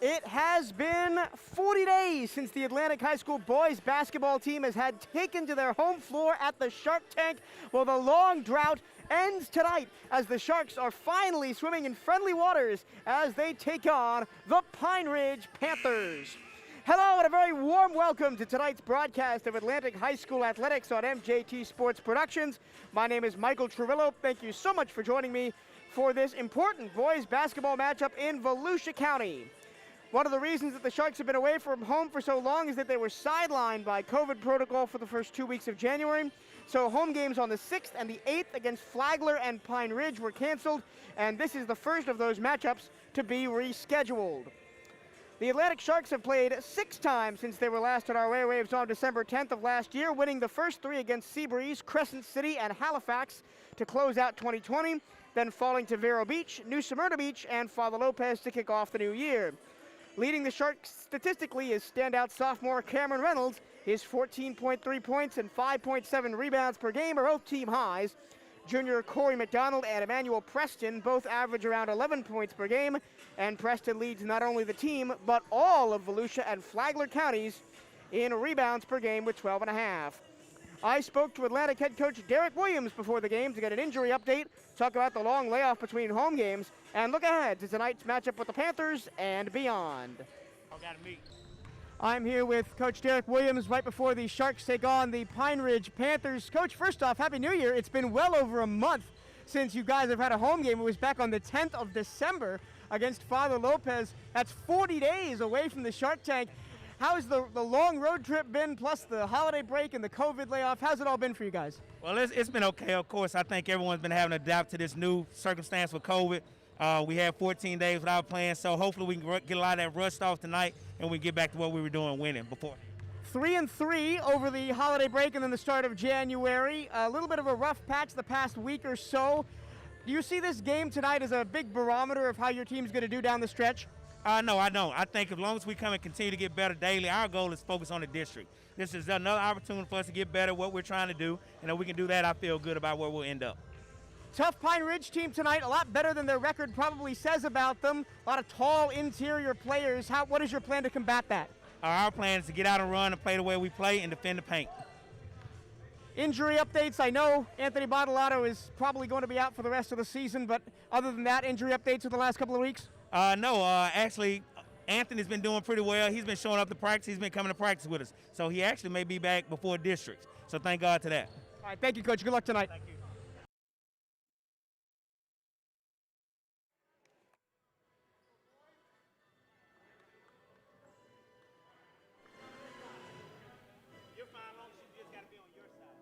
It has been 40 days since the Atlantic High School boys basketball team has had taken to their home floor at the Shark Tank. Well, the long drought ends tonight as the Sharks are finally swimming in friendly waters as they take on the Pine Ridge Panthers. Hello and a very warm welcome to tonight's broadcast of Atlantic High School Athletics on MJT Sports Productions. My name is Michael Trevillo. Thank you so much for joining me for this important boys basketball matchup in Volusia County. One of the reasons that the Sharks have been away from home for so long is that they were sidelined by COVID protocol for the first 2 weeks of January. So home games on the 6th and the 8th against Flagler and Pine Ridge were canceled, and this is the first of those matchups to be rescheduled. The Atlantic Sharks have played 6 times since they were last at our airwaves on December 10th of last year, winning the first 3 against Seabreeze, Crescent City, and Halifax to close out 2020, then falling to Vero Beach, New Smyrna Beach, and Father Lopez to kick off the new year. Leading the Sharks statistically is standout sophomore Cameron Reynolds. His 14.3 points and 5.7 rebounds per game are both team highs. Junior Corey McDonald and Emmanuel Preston both average around 11 points per game, and Preston leads not only the team, but all of Volusia and Flagler counties in rebounds per game with 12.5. I spoke to Atlantic head coach Derek Williams before the game to get an injury update, talk about the long layoff between home games, and look ahead to tonight's matchup with the Panthers and beyond. I'm here with Coach Derek Williams right before the Sharks take on the Pine Ridge Panthers. Coach, first off, Happy New Year. It's been well over a month since you guys have had a home game. It was back on the 10th of December against Father Lopez. That's 40 days away from the Shark Tank. How's the long road trip been, plus the holiday break and the COVID layoff? How's it all been for you guys? Well, it's been okay. Of course, I think everyone's been having to adapt to this new circumstance with COVID. We had 14 days without playing, so hopefully we can get a lot of that rust off tonight and we get back to what we were doing, winning before. 3-3 over the holiday break and then the start of January. A little bit of a rough patch the past week or so. Do you see this game tonight as a big barometer of how your team's going to do down the stretch? No, I don't. I think as long as we come and continue to get better daily, our goal is focus on the district. This is another opportunity for us to get better at what we're trying to do, and if we can do that, I feel good about where we'll end up. Tough Pine Ridge team tonight, a lot better than their record probably says about them. A lot of tall interior players. What is your plan to combat that? Our plan is to get out and run and play the way we play and defend the paint. Injury updates, I know Anthony Bottolato is probably going to be out for the rest of the season, but other than that, injury updates for the last couple of weeks? No, actually, Anthony's been doing pretty well. He's been showing up to practice. He's been coming to practice with us. So he actually may be back before districts. So thank God to that. All right, thank you, Coach. Good luck tonight. Thank you. You're fine, long as you just got to be on your side.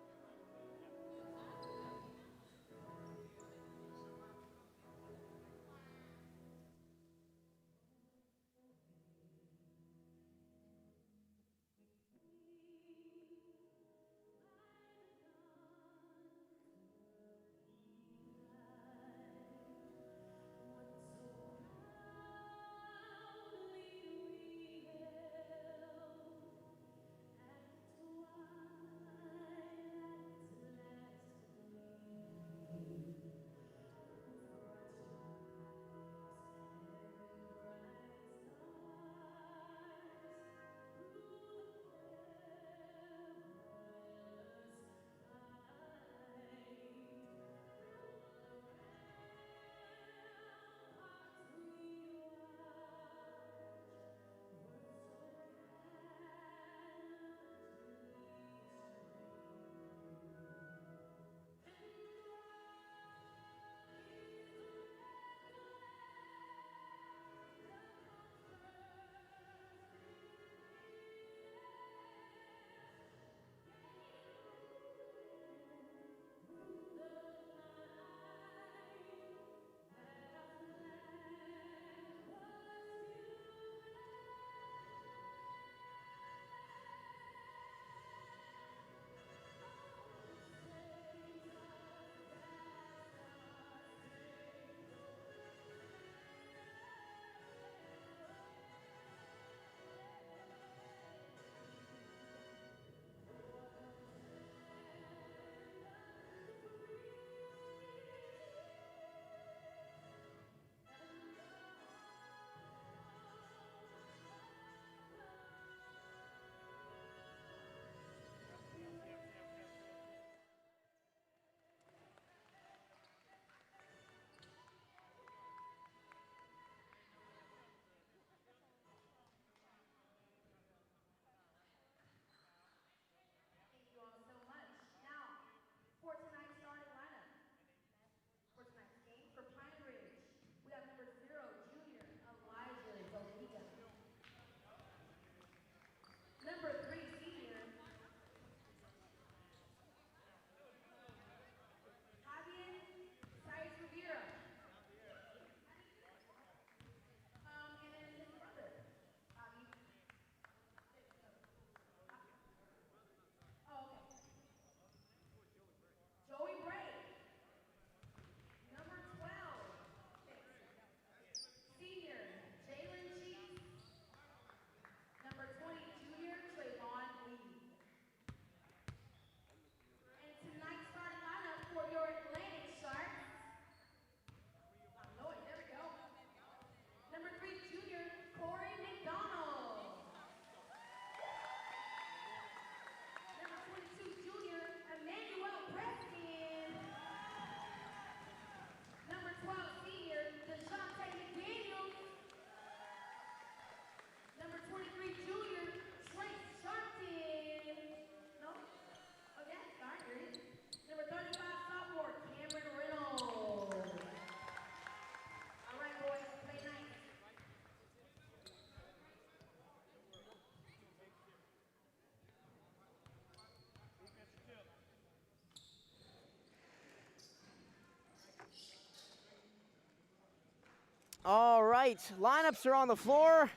All right, lineups are on the floor.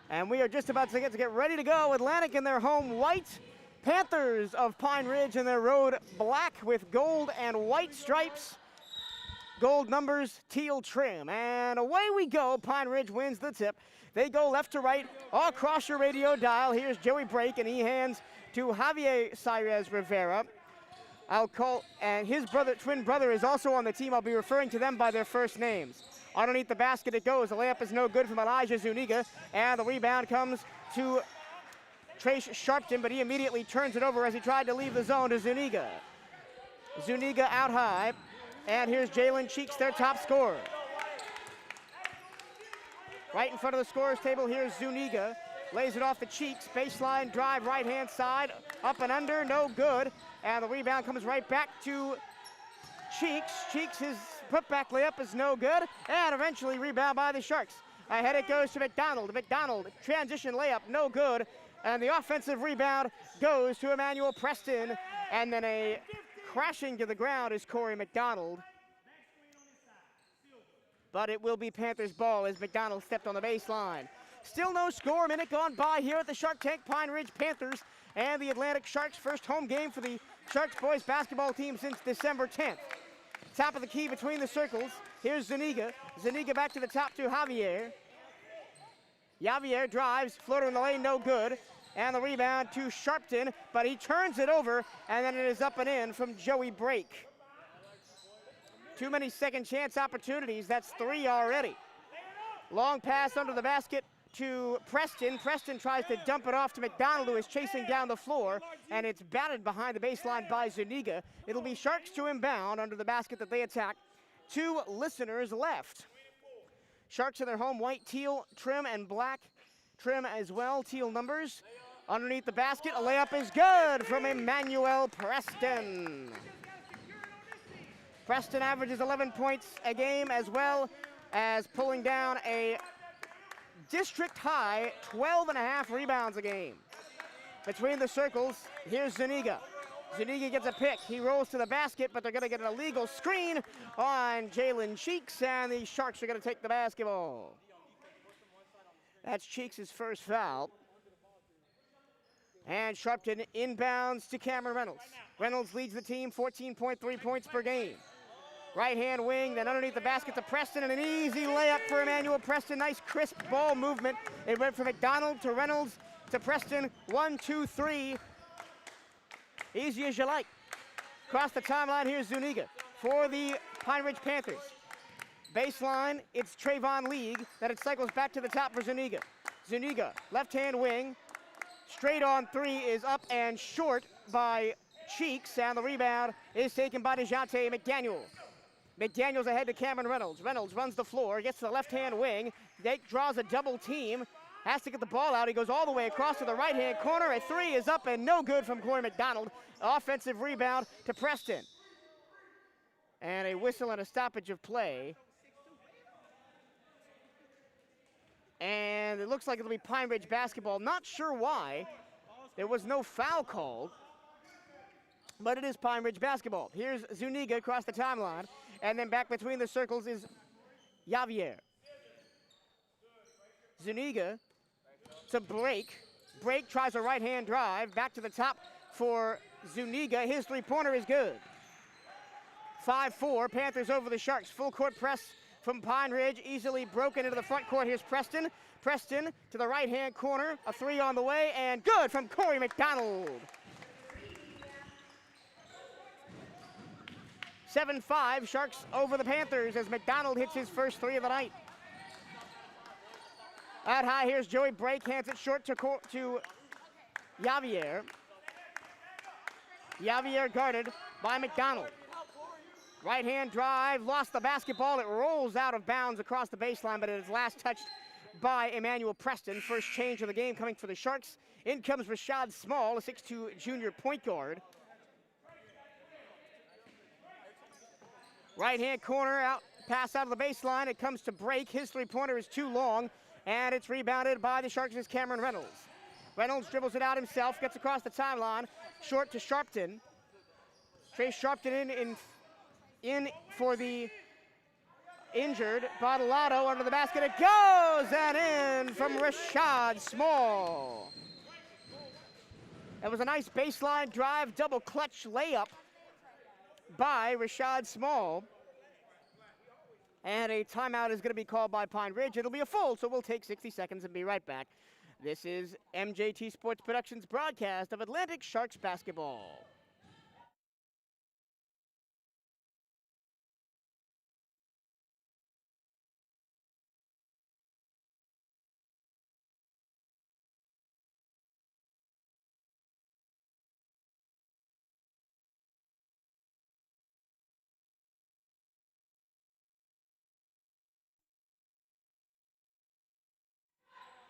And we are just about to get ready to go. Atlantic in their home white. Panthers of Pine Ridge in their road black with gold and white stripes. Gold numbers, teal trim. And away we go. Pine Ridge wins the tip. They go left to right, all across your radio dial. Here's Joey Brake, and he hands to Javier Cyrez Rivera. And his twin brother is also on the team. I'll be referring to them by their first names. Underneath the basket it goes. The layup is no good from Elijah Zuniga, and the rebound comes to Trace Sharpton, but he immediately turns it over as he tried to leave the zone to Zuniga. Zuniga out high, and here's Jalen Cheeks, their top scorer. Right in front of the scorer's table, here's Zuniga. Lays it off the Cheeks, baseline drive, right-hand side, up and under, no good. And the rebound comes right back to Cheeks. Cheeks, his putback layup is no good, and eventually rebound by the Sharks. Ahead it goes to McDonald. McDonald, transition layup, no good. And the offensive rebound goes to Emmanuel Preston. And then a crashing to the ground is Corey McDonald. But it will be Panthers ball as McDonald stepped on the baseline. Still no score, minute gone by here at the Shark Tank. Pine Ridge Panthers and the Atlantic Sharks, first home game for the Sharks boys basketball team since December 10th. Top of the key between the circles. Here's Zuniga. Zuniga back to the top to Javier. Javier drives, floater in the lane, no good. And the rebound to Sharpton, but he turns it over, and then it is up and in from Joey Brake. Too many second chance opportunities, that's 3 already. Long pass under the basket to Preston. Preston tries to dump it off to McDonald, who is chasing down the floor, and it's batted behind the baseline by Zuniga. It'll be Sharks to inbound under the basket that they attack. 2 listeners left. Sharks in their home white, teal trim, and black trim as well, teal numbers. Underneath the basket, a layup is good from Emmanuel Preston. Preston averages 11 points a game, as well as pulling down a district high 12.5 rebounds a game. Between the circles, here's Zuniga. Zuniga gets a pick. He rolls to the basket, but they're going to get an illegal screen on Jalen Cheeks, and the Sharks are going to take the basketball. That's Cheeks' first foul. And Sharpton inbounds to Cameron Reynolds. Reynolds leads the team 14.3 points per game. Right-hand wing, then underneath the basket to Preston, and an easy layup for Emmanuel Preston. Nice crisp ball movement. It went from McDonald to Reynolds to Preston. 1, 2, 3. Easy as you like. Across the timeline, here's Zuniga for the Pine Ridge Panthers. Baseline, it's Trayvon League. Then it cycles back to the top for Zuniga. Zuniga, left-hand wing. Straight on 3 is up and short by Cheeks, and the rebound is taken by DeJounte McDaniel. McDaniel's ahead to Cameron Reynolds. Reynolds runs the floor, gets to the left-hand wing. Dake draws a double team, has to get the ball out. He goes all the way across to the right-hand corner. A 3 is up and no good from Corey McDonald. Offensive rebound to Preston. And a whistle and a stoppage of play. And it looks like it'll be Pine Ridge basketball. Not sure why. There was no foul called. But it is Pine Ridge basketball. Here's Zuniga across the timeline. And then back between the circles is Javier. Zuniga to Brake. Brake tries a right-hand drive. Back to the top for Zuniga. His three-pointer is good. 5-4. Panthers over the Sharks. Full court press from Pine Ridge. Easily broken into the front court. Here's Preston. Preston to the right-hand corner. A 3 on the way. And good from Corey McDonald. 7-5, Sharks over the Panthers as McDonald hits his first 3 of the night. Out high, here's Joey Brake, hands it short to Javier. Javier guarded by McDonald. Right-hand drive, lost the basketball. It rolls out of bounds across the baseline, but it is last touched by Emmanuel Preston. First change of the game coming for the Sharks. In comes Rashad Small, a 6'2" junior point guard. Right-hand corner, pass out of the baseline. It comes to Brake. His three-pointer is too long, and it's rebounded by the Sharks' Cameron Reynolds. Reynolds dribbles it out himself, gets across the timeline, short to Sharpton. Trace Sharpton in for the injured. Bottolato under the basket. It goes and in from Rashad Small. That was a nice baseline drive, double clutch layup by Rashad Small. And a timeout is going to be called by Pine Ridge. It'll be a full, so we'll take 60 seconds and be right back. This is MJT Sports Productions' broadcast of Atlantic Sharks basketball.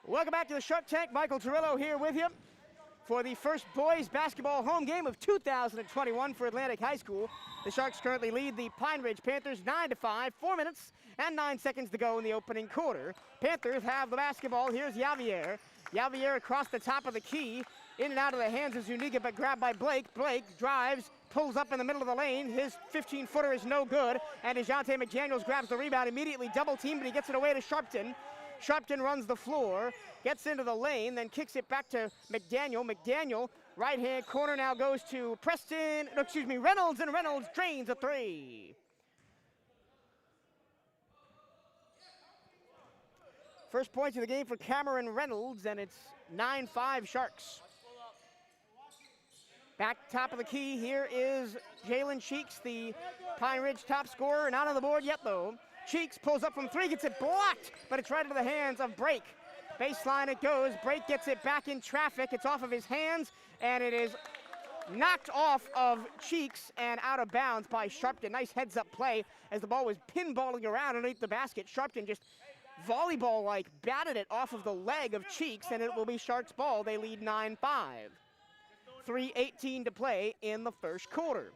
Welcome back to the Shark Tank. Michael Torello here with you for the first boys basketball home game of 2021 for Atlantic High School. The Sharks currently lead the Pine Ridge Panthers 9-5, 4 minutes and 9 seconds to go in the opening quarter. Panthers have the basketball. Here's Javier. Javier across the top of the key, in and out of the hands of Zuniga, but grabbed by Blake. Blake drives, pulls up in the middle of the lane. His 15-footer is no good, and DeJounte McDaniels grabs the rebound, immediately double-teamed, but he gets it away to Sharpton. Sharpton runs the floor, gets into the lane, then kicks it back to McDaniel. McDaniel, right-hand corner, now goes to Reynolds, and Reynolds drains a three. First points of the game for Cameron Reynolds, and it's 9-5 Sharks. Back top of the key, here is Jalen Cheeks, the Pine Ridge top scorer, not on the board yet, though. Cheeks pulls up from three, gets it blocked, but it's right into the hands of Brake. Baseline it goes. Brake gets it back in traffic. It's off of his hands, and it is knocked off of Cheeks and out of bounds by Sharpton. Nice heads-up play as the ball was pinballing around underneath the basket. Sharpton just volleyball-like batted it off of the leg of Cheeks, and it will be Sharks' ball. They lead 9-5. 3:18 to play in the first quarter.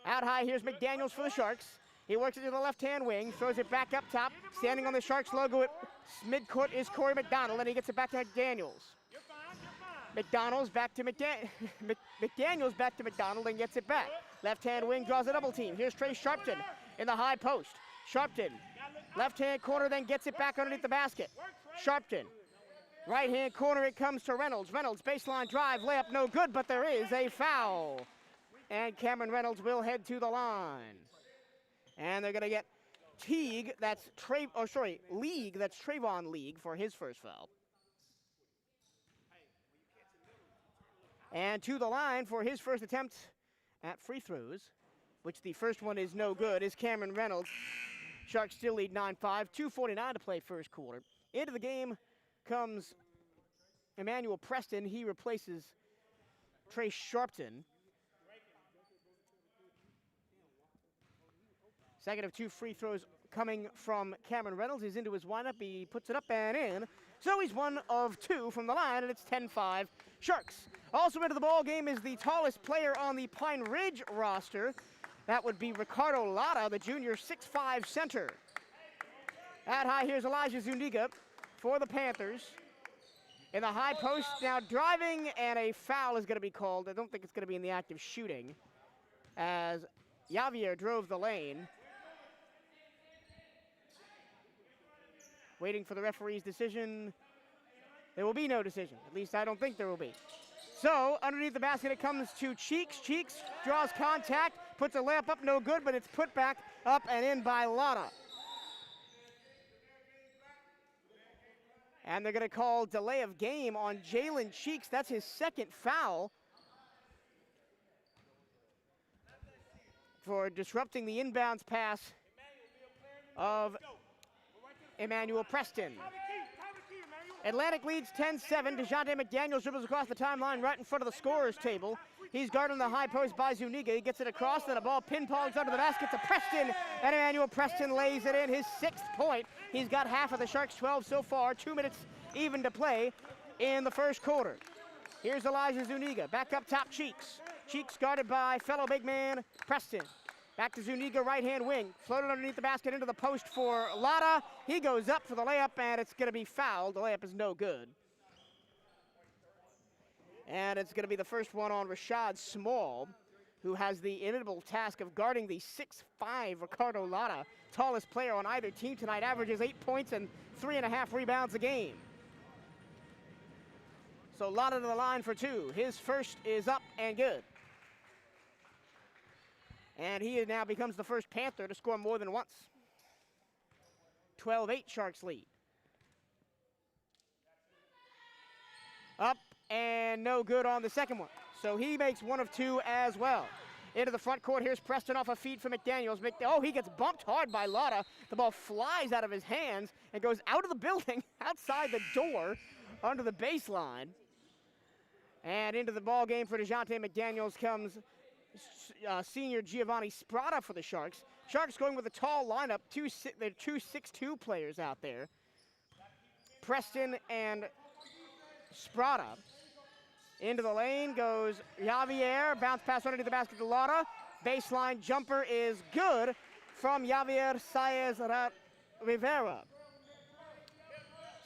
Out high, here's McDaniels for the Sharks. He works it to the left-hand wing, throws it back up top. Standing on the Sharks logo at midcourt is Corey McDonald, and he gets it back to McDaniels. McDaniels back to McDaniels back to McDonald and gets it back. Left-hand wing draws a double team. Here's Trey Sharpton in the high post. Sharpton, left-hand corner, then gets it back underneath the basket. Sharpton, right-hand corner, it comes to Reynolds. Reynolds, baseline drive, layup no good, but there is a foul. And Cameron Reynolds will head to the line. And they're going to get League, that's Trayvon League for his first foul. And to the line for his first attempt at free throws, which the first one is no good, is Cameron Reynolds. Sharks still lead 9-5, 2:49 to play first quarter. Into the game comes Emmanuel Preston. He replaces Trey Sharpton. Second of two free throws coming from Cameron Reynolds. He's into his windup. He puts it up and in. So he's 1 of 2 from the line, and it's 10-5 Sharks. Also into the ball game is the tallest player on the Pine Ridge roster. That would be Ricardo Lara, the junior 6'5" center. At high, here's Elijah Zuniga for the Panthers. In the high post, now driving, and a foul is going to be called. I don't think it's going to be in the act of shooting, as Javier drove the lane. Waiting for the referee's decision. There will be no decision. At least I don't think there will be. So, underneath the basket, it comes to Cheeks. Cheeks draws contact, puts a layup up, no good, but it's put back up and in by Lana. And they're going to call delay of game on Jalen Cheeks. That's his second foul for disrupting the inbounds pass of Emmanuel Preston. Atlantic leads 10-7. DeJounte McDaniels dribbles across the timeline right in front of the scorer's table. He's guarded on the high post by Zuniga. He gets it across, then a ball pinballs under the basket to Preston, and Emmanuel Preston lays it in, his 6th point. He's got half of the Sharks' 12 so far, 2 minutes even to play in the first quarter. Here's Elijah Zuniga, back up top, Cheeks. Cheeks guarded by fellow big man Preston. Back to Zuniga, right-hand wing. Floated underneath the basket into the post for Lada. He goes up for the layup, and it's going to be fouled. The layup is no good. And it's going to be the first one on Rashad Small. who has the inimitable task of guarding the 6'5" Ricardo Lotta, tallest player on either team tonight, averages 8 points and 3.5 rebounds a game. So Lotta to the line for two. His first is up and good. And he now becomes the first Panther to score more than once. 12-8 Sharks lead. Up and no good on the second one. So he makes one of two as well. Into the front court, here's Preston off a feed for McDaniels. He gets bumped hard by Lotta. The ball flies out of his hands and goes out of the building, outside the door, under the baseline. And into the ball game for DeJounte McDaniels comes senior Giovanni Sprata for the Sharks. Sharks going with a tall lineup, they're two 6'2" players out there. Preston and Sprata. Into the lane goes Javier, bounce pass underneath the basket to Lotta. Baseline jumper is good from Javier Saez Rivera.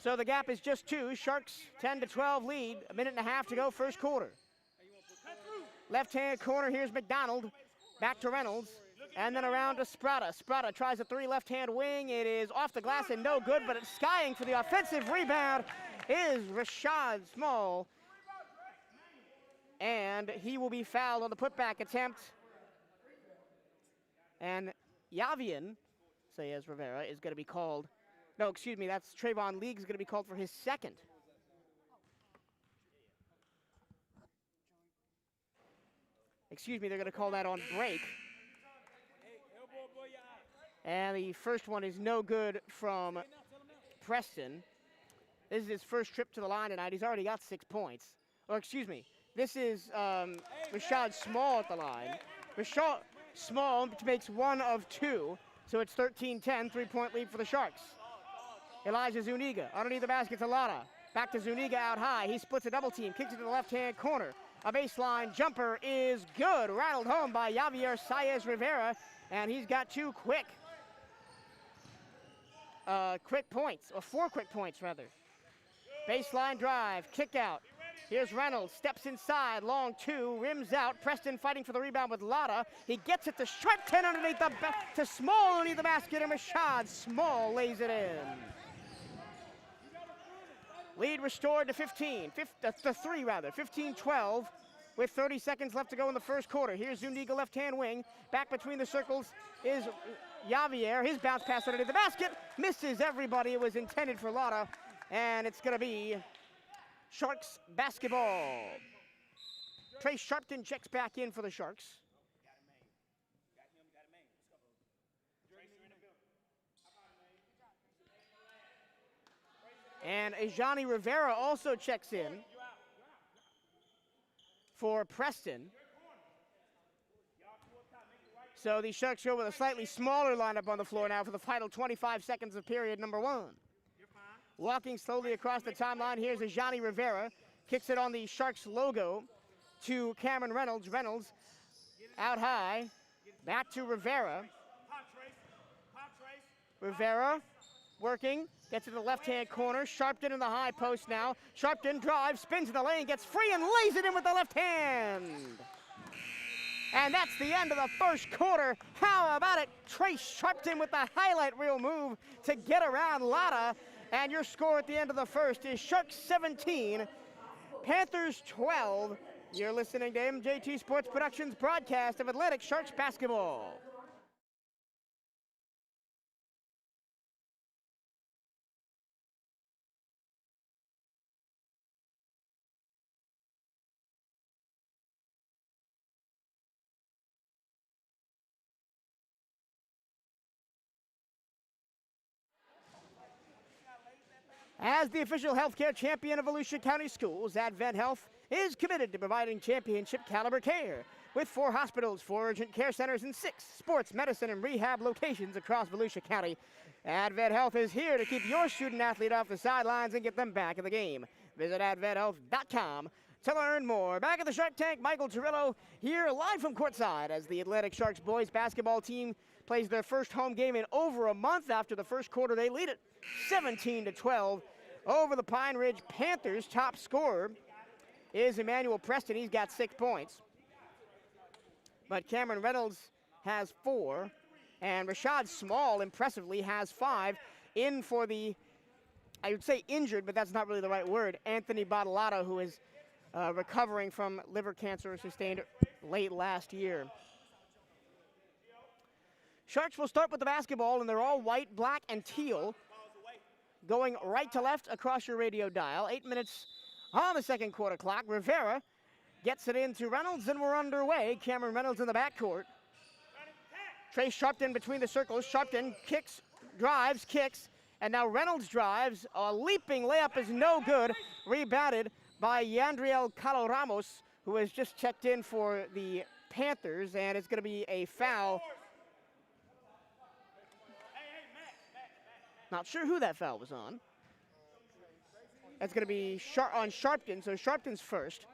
So the gap is just two. Sharks 10-12 lead, a minute and a half to go, first quarter. Left-hand corner, here's McDonald. Back to Reynolds, and then around to Sprata. Sprata tries a three left-hand wing. It is off the glass and no good, but it's skying for the offensive rebound is Rashad Small. And he will be fouled on the putback attempt. And Yavian, Saez Rivera, is going to be called. No, excuse me, that's Trayvon League is going to be called for his second. Excuse me, they're going to call that on break. And the first one is no good from Preston. This is his first trip to the line tonight. He's already got 6 points. Or excuse me, this is Rashad Small at the line. Rashad Small makes one of two, so it's 13-10, 3-point lead for the Sharks. Elijah Zuniga underneath the basket to Lotta. Back to Zuniga out high. He splits a double team, kicks it to the left-hand corner. A baseline jumper is good. Rattled home by Javier Saez Rivera, and he's got two quick points, or 4 quick points rather. Baseline drive, kick out. Here's Reynolds, steps inside, long two, rims out. Preston fighting for the rebound with Lotta. He gets it to Sharpton underneath to Small underneath the basket, and Rashad Small lays it in. Lead restored to 15, 15-12, with 30 seconds left to go in the first quarter. Here's Zuniga left-hand wing. Back between the circles is Javier. His bounce pass underneath the basket misses everybody. It was intended for Lotta, and it's going to be Sharks basketball. Trey Sharpton checks back in for the Sharks. And Ajani Rivera also checks in for Preston. So the Sharks go with a slightly smaller lineup on the floor now for the final 25 seconds of period number one. Walking slowly across the timeline, here's Ajani Rivera. Kicks it on the Sharks logo to Cameron Reynolds. Reynolds out high, back to Rivera. Rivera working, gets to the left-hand corner. Sharpton in the high post now. Sharpton drives, spins in the lane, gets free and lays it in with the left hand. And that's the end of the first quarter. How about it? Trey Sharpton with the highlight reel move to get around Lotta. And your score at the end of the first is Sharks 17, Panthers 12. You're listening to MJT Sports Productions broadcast of Atlantic Sharks basketball. As the official healthcare champion of Volusia County Schools, Advent Health is committed to providing championship caliber care with 4 hospitals, 4 urgent care centers, and 6 sports medicine and rehab locations across Volusia County. Advent Health is here to keep your student athlete off the sidelines and get them back in the game. Visit adventhealth.com to learn more. Back at the Shark Tank, Michael Turillo here live from courtside as the Atlantic Sharks boys basketball team plays their first home game in over a month. After the first quarter, they lead it 17-12 over the Pine Ridge Panthers. Top scorer is Emmanuel Preston. He's got 6 points. but Cameron Reynolds has 4, and Rashad Small, impressively, has 5. In for the, I would say injured, but that's not really the right word, Anthony Badalata, who is recovering from liver cancer sustained late last year. Sharks will start with the basketball, and they're all white, black, and teal. Going right to left across your radio dial. 8 minutes on the second quarter clock. Rivera gets it into Reynolds, and we're underway. Cameron Reynolds in the backcourt. Trey Sharpton between the circles. Sharpton kicks, drives, kicks, and now Reynolds drives. A leaping layup is no good. Rebounded by Yandriel Calo Ramos, who has just checked in for the Panthers, and it's going to be a foul. Not sure who that foul was on. That's going to be on Sharpton, so Sharpton's first.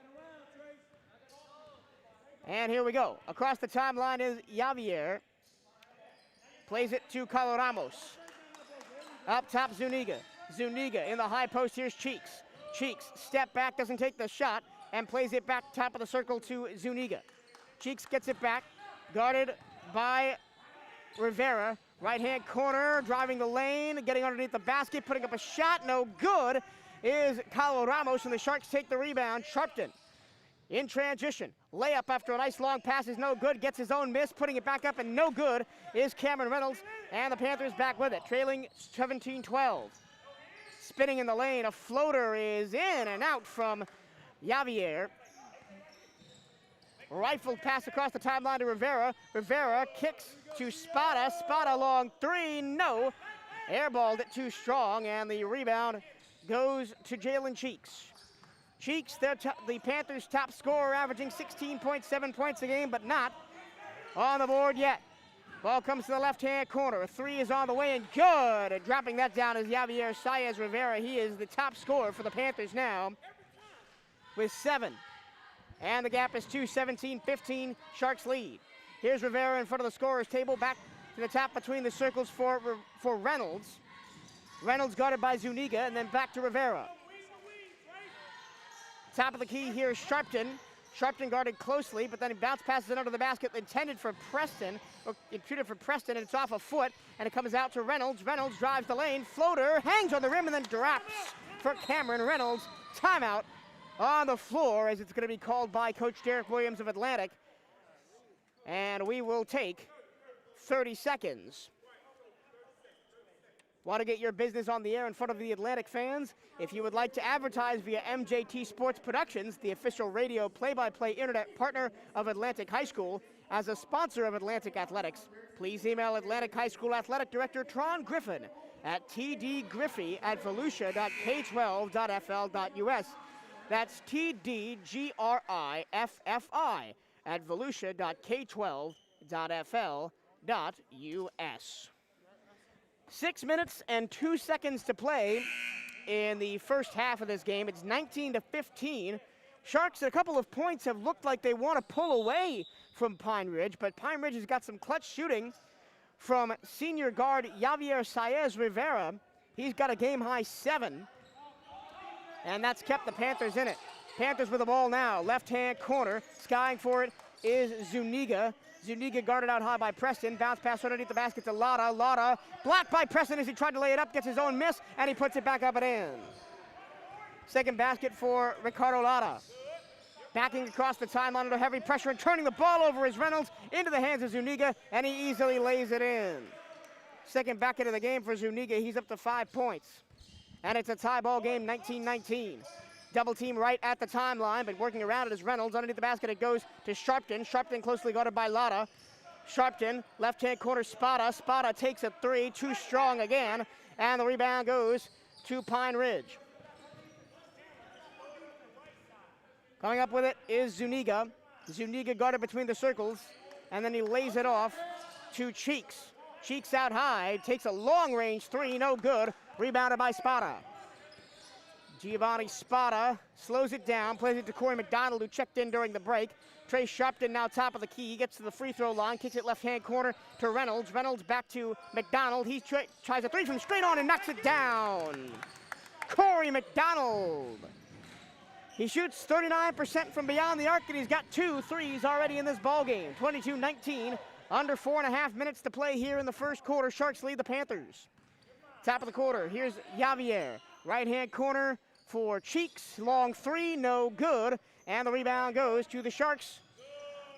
And here we go. Across the timeline is Javier. Plays it to Calo Ramos. Up top, Zuniga. Zuniga in the high post. Here's Cheeks. Cheeks, step back, doesn't take the shot, and plays it back top of the circle to Zuniga. Cheeks gets it back, guarded by Rivera. Right-hand corner, driving the lane, getting underneath the basket, putting up a shot, no good, is Calo Ramos, and the Sharks take the rebound. Sharpton in transition. Layup after a nice long pass is no good, gets his own miss, putting it back up, and no good is Cameron Reynolds, and the Panthers back with it, trailing 17-12. Spinning in the lane, a floater is in and out from Javier. Rifled pass across the timeline to Rivera. Rivera kicks to Spada. Spada long 3, no. Airballed it too strong, and the rebound goes to Jalen Cheeks. Cheeks, the Panthers' top scorer, averaging 16.7 points a game, but not on the board yet. Ball comes to the left-hand corner. A 3 is on the way, and good. Dropping that down is Javier Saez Rivera. He is the top scorer for the Panthers now with 7. And the gap is 2, 17-15, Sharks lead. Here's Rivera in front of the scorer's table, back to the top between the circles for Reynolds. Reynolds guarded by Zuniga, and then back to Rivera. Top of the key here is Sharpton. Sharpton guarded closely, but then he bounce passes it under the basket, intended for Preston, or intended for Preston, and it's off a foot, and it comes out to Reynolds. Reynolds drives the lane, floater, hangs on the rim, and then drops for Cameron Reynolds. Timeout on the floor, as it's going to be called by Coach Derek Williams of Atlantic. And we will take 30 seconds. Want to get your business on the air in front of the Atlantic fans? If you would like to advertise via MJT Sports Productions, the official radio play-by-play internet partner of Atlantic High School, as a sponsor of Atlantic Athletics, please email Atlantic High School Athletic Director Tron Griffin at tdgriffy@volusia.k12.fl.us. That's TDGRIFFI at volusia.k12.fl.us. 6 minutes and 2 seconds to play in the first half of this game. It's 19-15. Sharks at a couple of points have looked like they want to pull away from Pine Ridge, but Pine Ridge has got some clutch shooting from senior guard Javier Saez Rivera. He's got a game-high 7. And that's kept the Panthers in it. Panthers with the ball now. Left-hand corner. Skying for it is Zuniga. Zuniga guarded out high by Preston. Bounce pass underneath the basket to Lotta. Lotta blocked by Preston as he tried to lay it up. Gets his own miss, and he puts it back up and in. Second basket for Ricardo Lotta. Backing across the timeline under heavy pressure and turning the ball over is Reynolds into the hands of Zuniga, and he easily lays it in. Second basket of the game for Zuniga. He's up to 5 points. And it's a tie ball game, 19-19. Double team right at the timeline, but working around it is Reynolds. Underneath the basket, it goes to Sharpton. Sharpton closely guarded by Lotta. Sharpton, left-hand corner, Spada. Spada takes a 3, too strong again, and the rebound goes to Pine Ridge. Coming up with it is Zuniga. Zuniga guarded between the circles, and then he lays it off to Cheeks. Cheeks out high, takes a long-range 3, no good. Rebounded by Spada. Giovanni Spada slows it down, plays it to Corey McDonald, who checked in during the break. Trey Sharpton now top of the key. He gets to the free throw line, kicks it left-hand corner to Reynolds. Reynolds back to McDonald. He tries a 3 from straight on and knocks it down. Corey McDonald. He shoots 39% from beyond the arc, and he's got 2 threes already in this ball game. 22-19, under 4.5 minutes to play here in the first quarter. Sharks lead the Panthers. Top of the quarter, here's Javier. Right-hand corner for Cheeks. Long three, no good. And the rebound goes to the Sharks.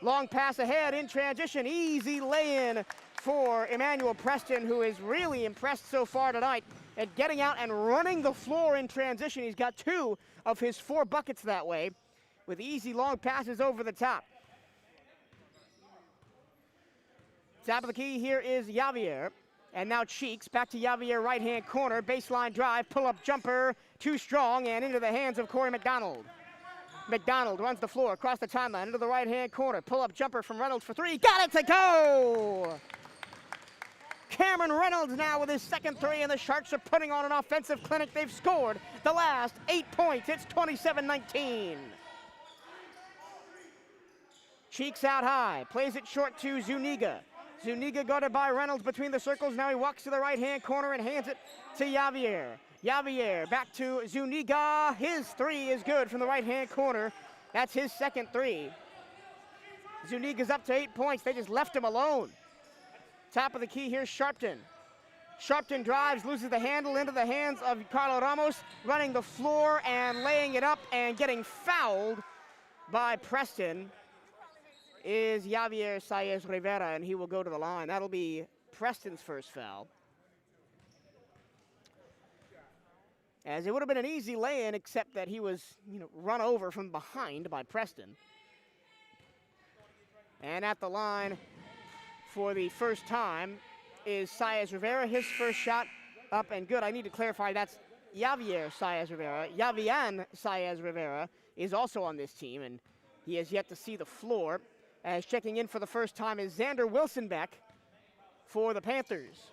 Long pass ahead in transition. Easy lay-in for Emmanuel Preston, who is really impressed so far tonight at getting out and running the floor in transition. He's got 2 of his 4 buckets that way with easy long passes over the top. Top of the key here is Javier. And now Cheeks, back to Javier, right-hand corner, baseline drive, pull-up jumper, too strong, and into the hands of Corey McDonald. McDonald runs the floor across the timeline into the right-hand corner, pull-up jumper from Reynolds for 3, got it to go! Cameron Reynolds now with his second 3, and the Sharks are putting on an offensive clinic. They've scored the last 8 points. It's 27-19. Cheeks out high, plays it short to Zuniga. Zuniga guarded by Reynolds between the circles. Now he walks to the right-hand corner and hands it to Javier. Javier back to Zuniga. His 3 is good from the right-hand corner. That's his second 3. Zuniga's up to 8 points. They just left him alone. Top of the key here, Sharpton. Sharpton drives, loses the handle into the hands of Carlo Ramos, running the floor and laying it up and getting fouled by Preston is Javier Saez Rivera, and he will go to the line. That'll be Preston's first foul. As it would have been an easy lay-in, except that he was, run over from behind by Preston. And at the line for the first time is Saez Rivera. His first shot up and good. I need to clarify that's Javier Saez Rivera. Javian Saez Rivera is also on this team, and he has yet to see the floor. As checking in for the first time is Xander Wilsonbeck for the Panthers.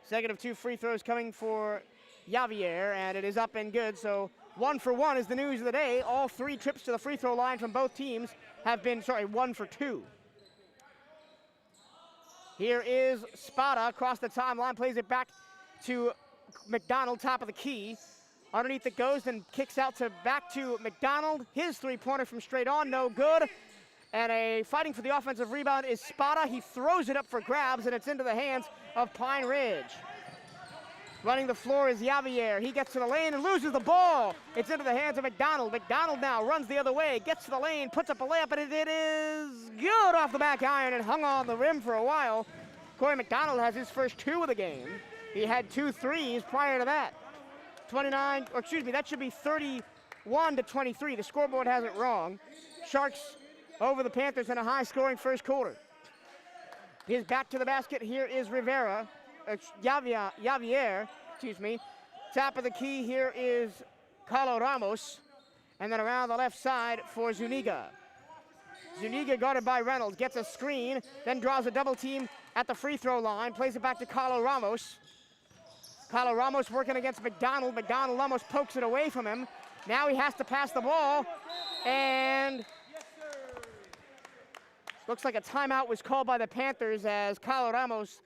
Second of 2 free throws coming for Javier, and it is up and good. So 1 for 1 is the news of the day. All 3 trips to the free throw line from both teams have been, 1 for 2. Here is Spada across the timeline, plays it back to McDonald, top of the key. Underneath it goes and kicks out to back to McDonald. His 3-pointer from straight on, no good. And fighting for the offensive rebound is Spada. He throws it up for grabs, and it's into the hands of Pine Ridge. Running the floor is Javier. He gets to the lane and loses the ball. It's into the hands of McDonald. McDonald now runs the other way, gets to the lane, puts up a layup, and it is good off the back iron and hung on the rim for a while. Corey McDonald has his first 2 of the game. He had 2 threes prior to that. That should be 31-23. The scoreboard has it wrong. Sharks over the Panthers in a high-scoring first quarter. He's back to the basket. Here is Javier. Top of the key here is Carlo Ramos. And then around the left side for Zuniga. Zuniga guarded by Reynolds, gets a screen, then draws a double team at the free throw line, plays it back to Carlo Ramos. Carlo Ramos working against McDonald. McDonald almost pokes it away from him. Now he has to pass the ball, and looks like a timeout was called by the Panthers as Carlo Ramos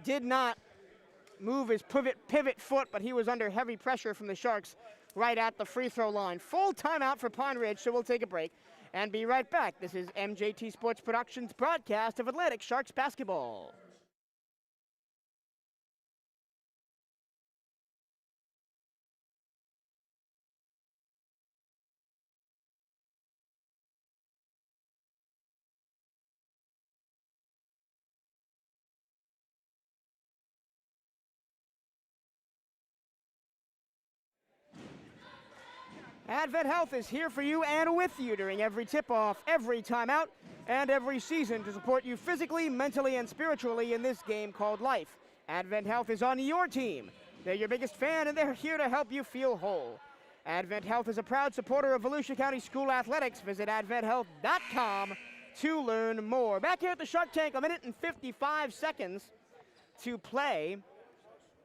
did not move his pivot foot, but he was under heavy pressure from the Sharks right at the free throw line. Full timeout for Pine Ridge, so we'll take a break and be right back. This is MJT Sports Productions' broadcast of Atlantic Sharks basketball. Advent Health is here for you and with you during every tip-off, every timeout, and every season to support you physically, mentally, and spiritually in this game called life. Advent Health is on your team. They're your biggest fan, and they're here to help you feel whole. Advent Health is a proud supporter of Volusia County School Athletics. Visit adventhealth.com to learn more. Back here at the Shark Tank, 1 minute and 55 seconds to play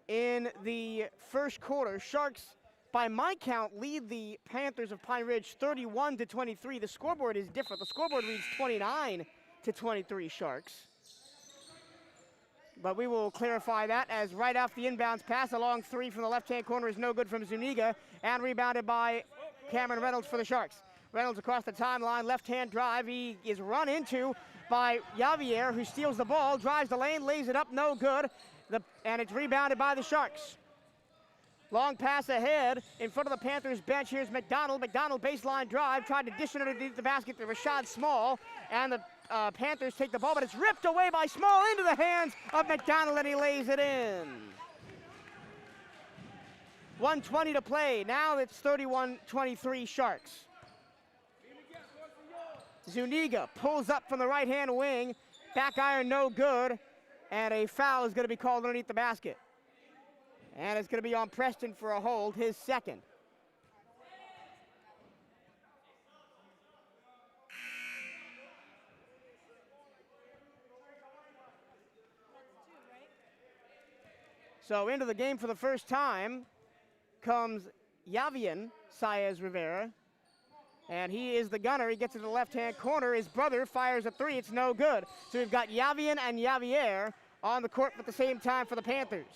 in the first quarter. Sharks, by my count, lead the Panthers of Pine Ridge 31-23. The scoreboard is different. The scoreboard reads 29-23 Sharks. But we will clarify that as right off the inbounds pass, a long three from the left-hand corner is no good from Zuniga, and rebounded by Cameron Reynolds for the Sharks. Reynolds across the timeline, left-hand drive. He is run into by Javier, who steals the ball, drives the lane, lays it up, no good, and it's rebounded by the Sharks. Long pass ahead in front of the Panthers bench. Here's McDonald. McDonald baseline drive, tried to dish it underneath the basket to Rashad Small, and the Panthers take the ball, but it's ripped away by Small into the hands of McDonald, and he lays it in. 1:20 to play. Now it's 31-23 Sharks. Zuniga pulls up from the right-hand wing. Back iron no good, and a foul is going to be called underneath the basket. And it's going to be on Preston for a hold, his second. So into the game for the first time comes Yavian Saez Rivera. And he is the gunner. He gets to the left-hand corner. His brother fires a three. It's no good. So we've got Yavian and Javier on the court at the same time for the Panthers.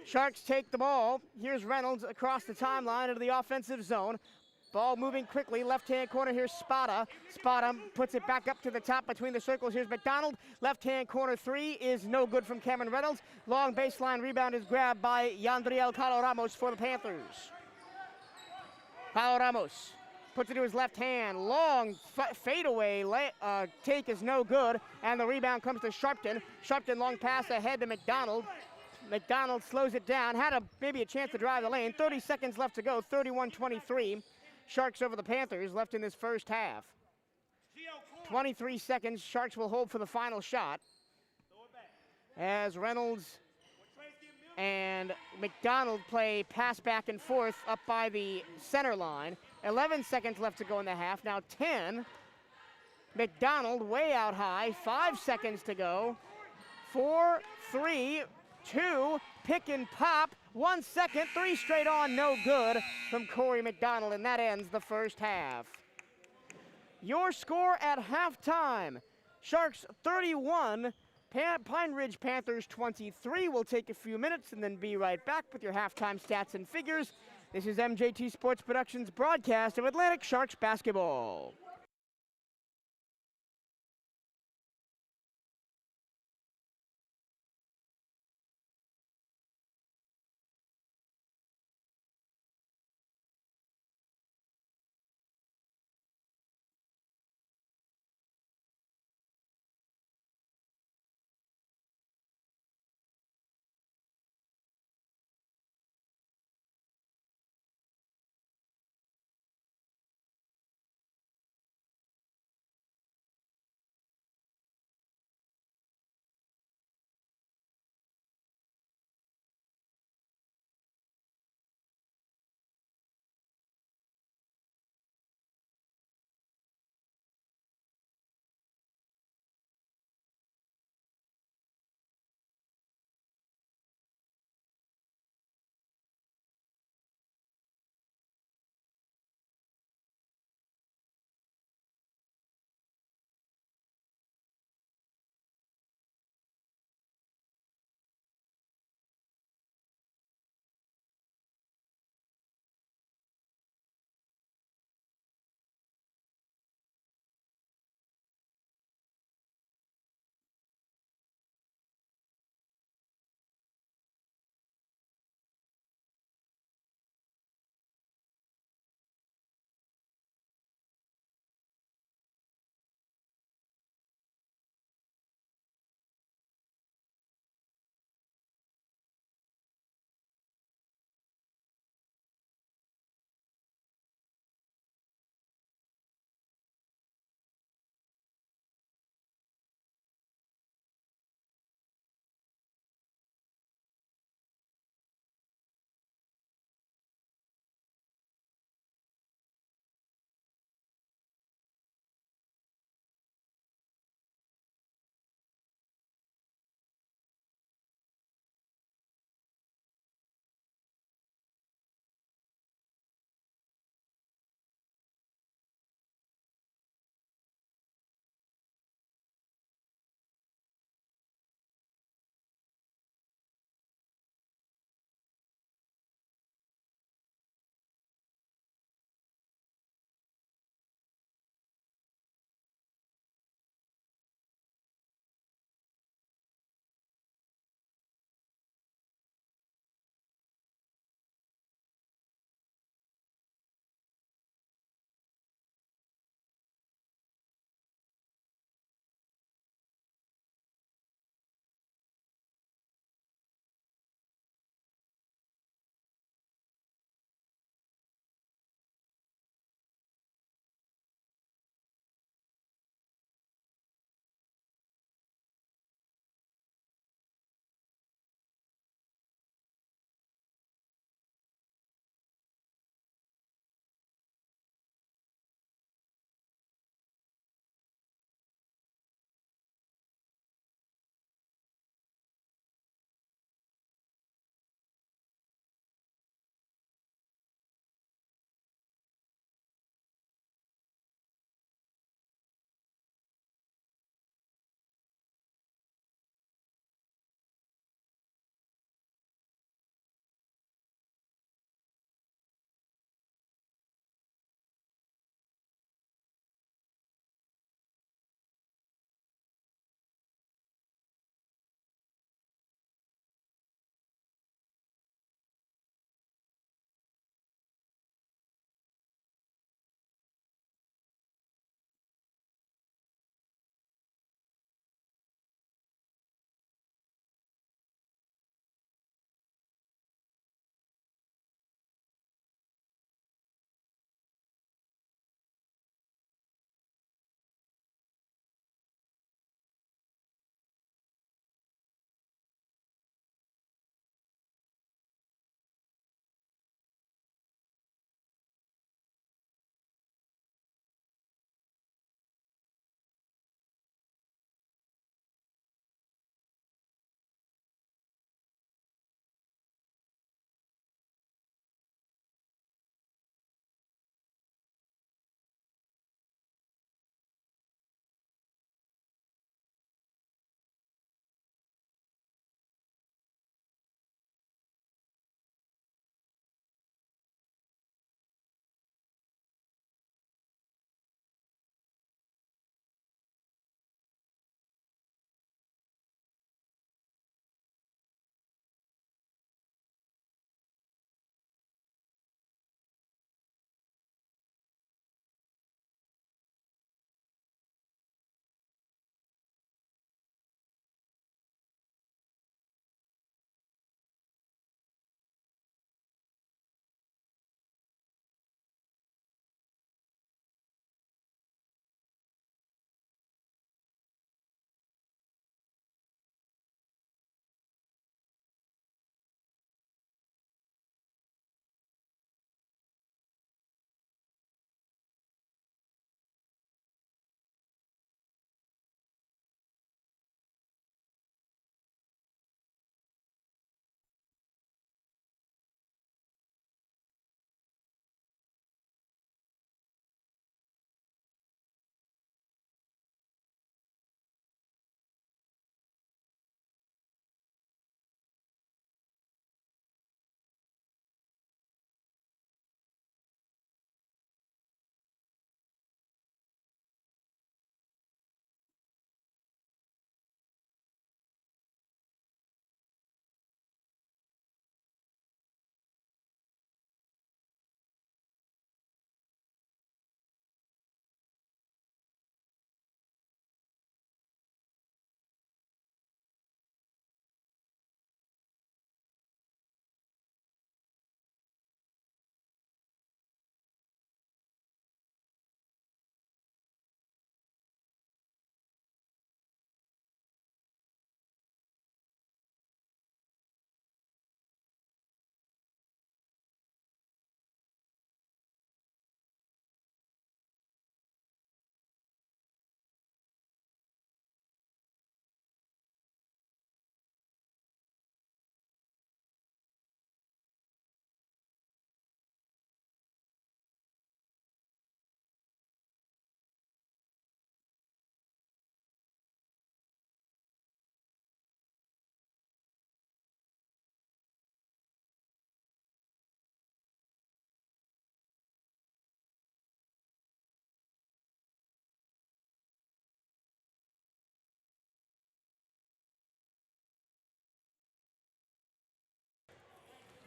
Sharks take the ball. Here's Reynolds across the timeline into the offensive zone. Ball moving quickly. Left-hand corner, here's Spada. Spada puts it back up to the top between the circles. Here's McDonald. Left-hand corner three is no good from Cameron Reynolds. Long baseline rebound is grabbed by Yandriel Calo Ramos for the Panthers. Calo Ramos puts it to his left hand. Long fadeaway take is no good, and the rebound comes to Sharpton. Sharpton long pass ahead to McDonald. McDonald slows it down, had maybe a chance to drive the lane. 30 seconds left to go, 31-23. Sharks over the Panthers left in this first half. 23 seconds, Sharks will hold for the final shot. As Reynolds and McDonald play pass back and forth up by the center line. 11 seconds left to go in the half, now 10. McDonald way out high, 5 seconds to go. 4, 3, 2, pick and pop, 1 second, three straight on, no good from Corey McDonald, and that ends the first half. Your score at halftime, Sharks 31, Pine Ridge Panthers 23. We'll take a few minutes and then be right back with your halftime stats and figures. This is MJT Sports Productions' broadcast of Atlantic Sharks basketball.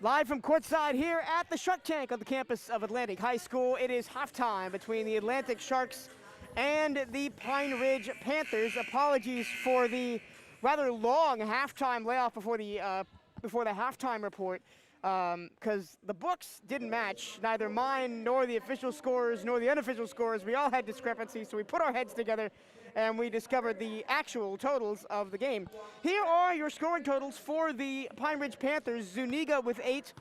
Live from courtside here at the Shark Tank on the campus of Atlantic High School. It is halftime between the Atlantic Sharks and the Pine Ridge Panthers. Apologies for the rather long halftime layoff before the halftime report, because the books didn't match, neither mine nor the official scores nor the unofficial scores. We all had discrepancies, so we put our heads together and we discovered the actual totals of the game. Here are your scoring totals for the Pine Ridge Panthers. Zuniga with 8,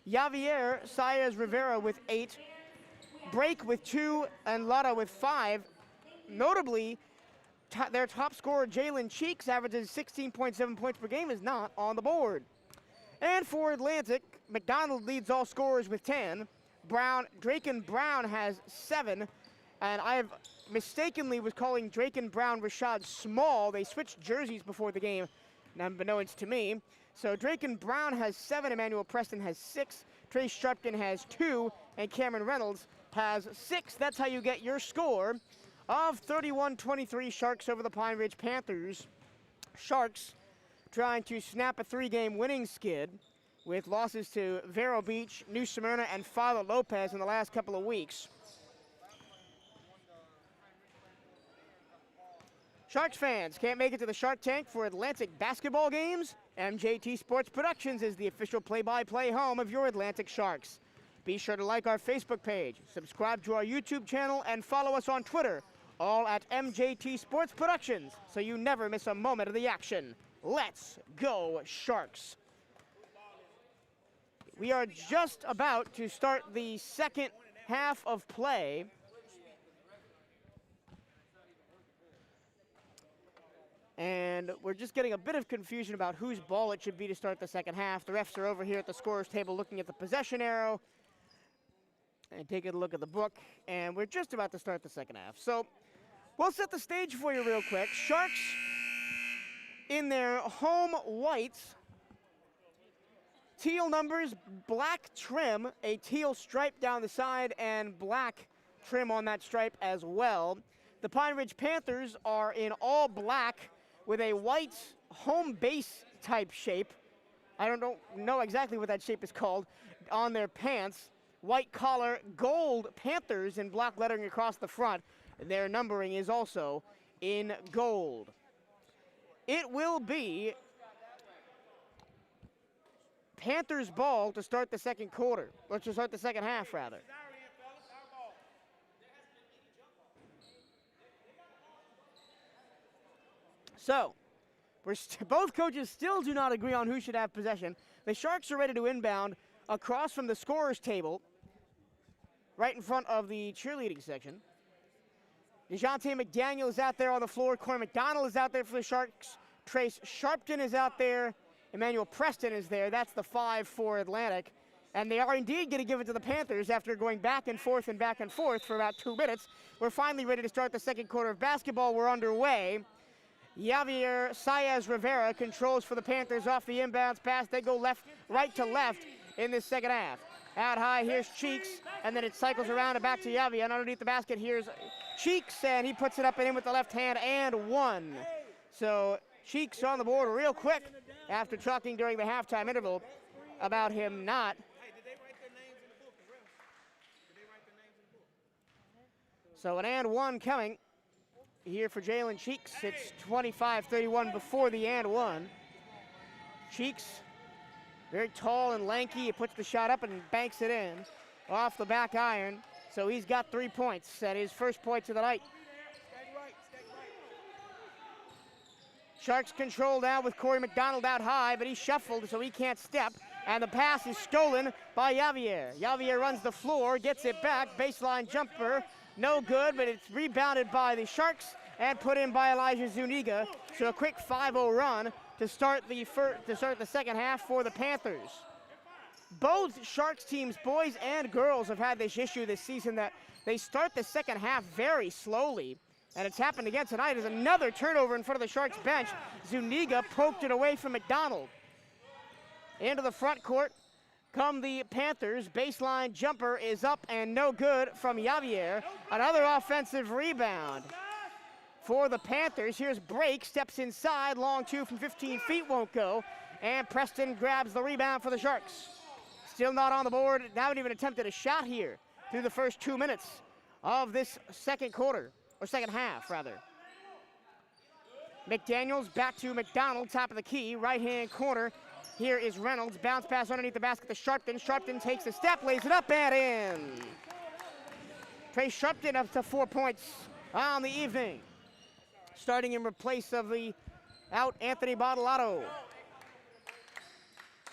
Javier Saez Rivera with 8, Break with 2, and Lara with 5. Notably, their top scorer, Jalen Cheeks, averages 16.7 points per game, is not on the board. And for Atlantic, McDonald leads all scorers with 10. Draken Brown has 7. And I mistakenly was calling Draken Brown Rashad Small. They switched jerseys before the game, unbeknownst to me. So Draken Brown has 7, Emmanuel Preston has 6, Trace Sharpton has 2, and Cameron Reynolds has 6. That's how you get your score of 31-23 Sharks over the Pine Ridge Panthers. Sharks trying to snap a 3-game winning skid with losses to Vero Beach, New Smyrna, and Father Lopez in the last couple of weeks. Sharks fans can't make it to the Shark Tank for Atlantic basketball games? MJT Sports Productions is the official play-by-play home of your Atlantic Sharks. Be sure to like our Facebook page, subscribe to our YouTube channel, and follow us on Twitter, all at MJT Sports Productions, so you never miss a moment of the action. Let's go, Sharks. We are just about to start the second half of play. And we're just getting a bit of confusion about whose ball it should be to start the second half. The refs are over here at the scorer's table looking at the possession arrow and taking a look at the book. And we're just about to start the second half. So we'll set the stage for you real quick. Sharks in their home whites, teal numbers, black trim, a teal stripe down the side, and black trim on that stripe as well. The Pine Ridge Panthers are in all black with a white home base type shape. I don't know exactly what that shape is called on their pants. White collar, gold Panthers in black lettering across the front. Their numbering is also in gold. It will be Panthers ball to start the second quarter. Let's just start the second half, rather. So, both coaches still do not agree on who should have possession. The Sharks are ready to inbound across from the scorer's table, right in front of the cheerleading section. DeJounte McDaniel is out there on the floor. Corey McDonald is out there for the Sharks. Trace Sharpton is out there. Emmanuel Preston is there. That's the 5 for Atlantic. And they are indeed going to give it to the Panthers after going back and forth for about 2 minutes. We're finally ready to start the second quarter of basketball. We're underway. Javier Saez Rivera controls for the Panthers off the inbounds pass. They go right to left in this second half. Out high, here's Cheeks, and then it cycles around and back to Javier. And underneath the basket, here's Cheeks, and he puts it up and in with the left hand, and 1. So Cheeks on the board real quick after talking during the halftime interval about him not. Hey, did they write their names in the book as well? Did they write their names in the book? So an and 1 coming here for Jalen Cheeks. It's 25-31 before the and 1. Cheeks, very tall and lanky. He puts the shot up and banks it in off the back iron. So he's got 3 points and his first points of the night. Sharks control now with Corey McDonald out high, but he's shuffled so he can't step. And the pass is stolen by Javier. Javier runs the floor, gets it back, baseline jumper. No good, but it's rebounded by the Sharks and put in by Elijah Zuniga. So a quick 5-0 run to start the second half for the Panthers. Both Sharks teams, boys and girls, have had this issue this season that they start the second half very slowly. And it's happened again tonight. There's another turnover in front of the Sharks bench. Zuniga poked it away from McDonald. Into the front court come the Panthers. Baseline jumper is up and no good from Javier. Another offensive rebound for the Panthers. Here's Break, steps inside, long 2 from 15 feet, won't go. And Preston grabs the rebound for the Sharks. Still not on the board. Haven't even attempted a shot here through the first 2 minutes of this second quarter, or second half, rather. McDaniels back to McDonald, top of the key, right-hand corner. Here is Reynolds, bounce pass underneath the basket to Sharpton. Sharpton takes a step, lays it up and in. Trey Sharpton up to 4 points on the evening. Starting in place of the out Anthony Bottolato.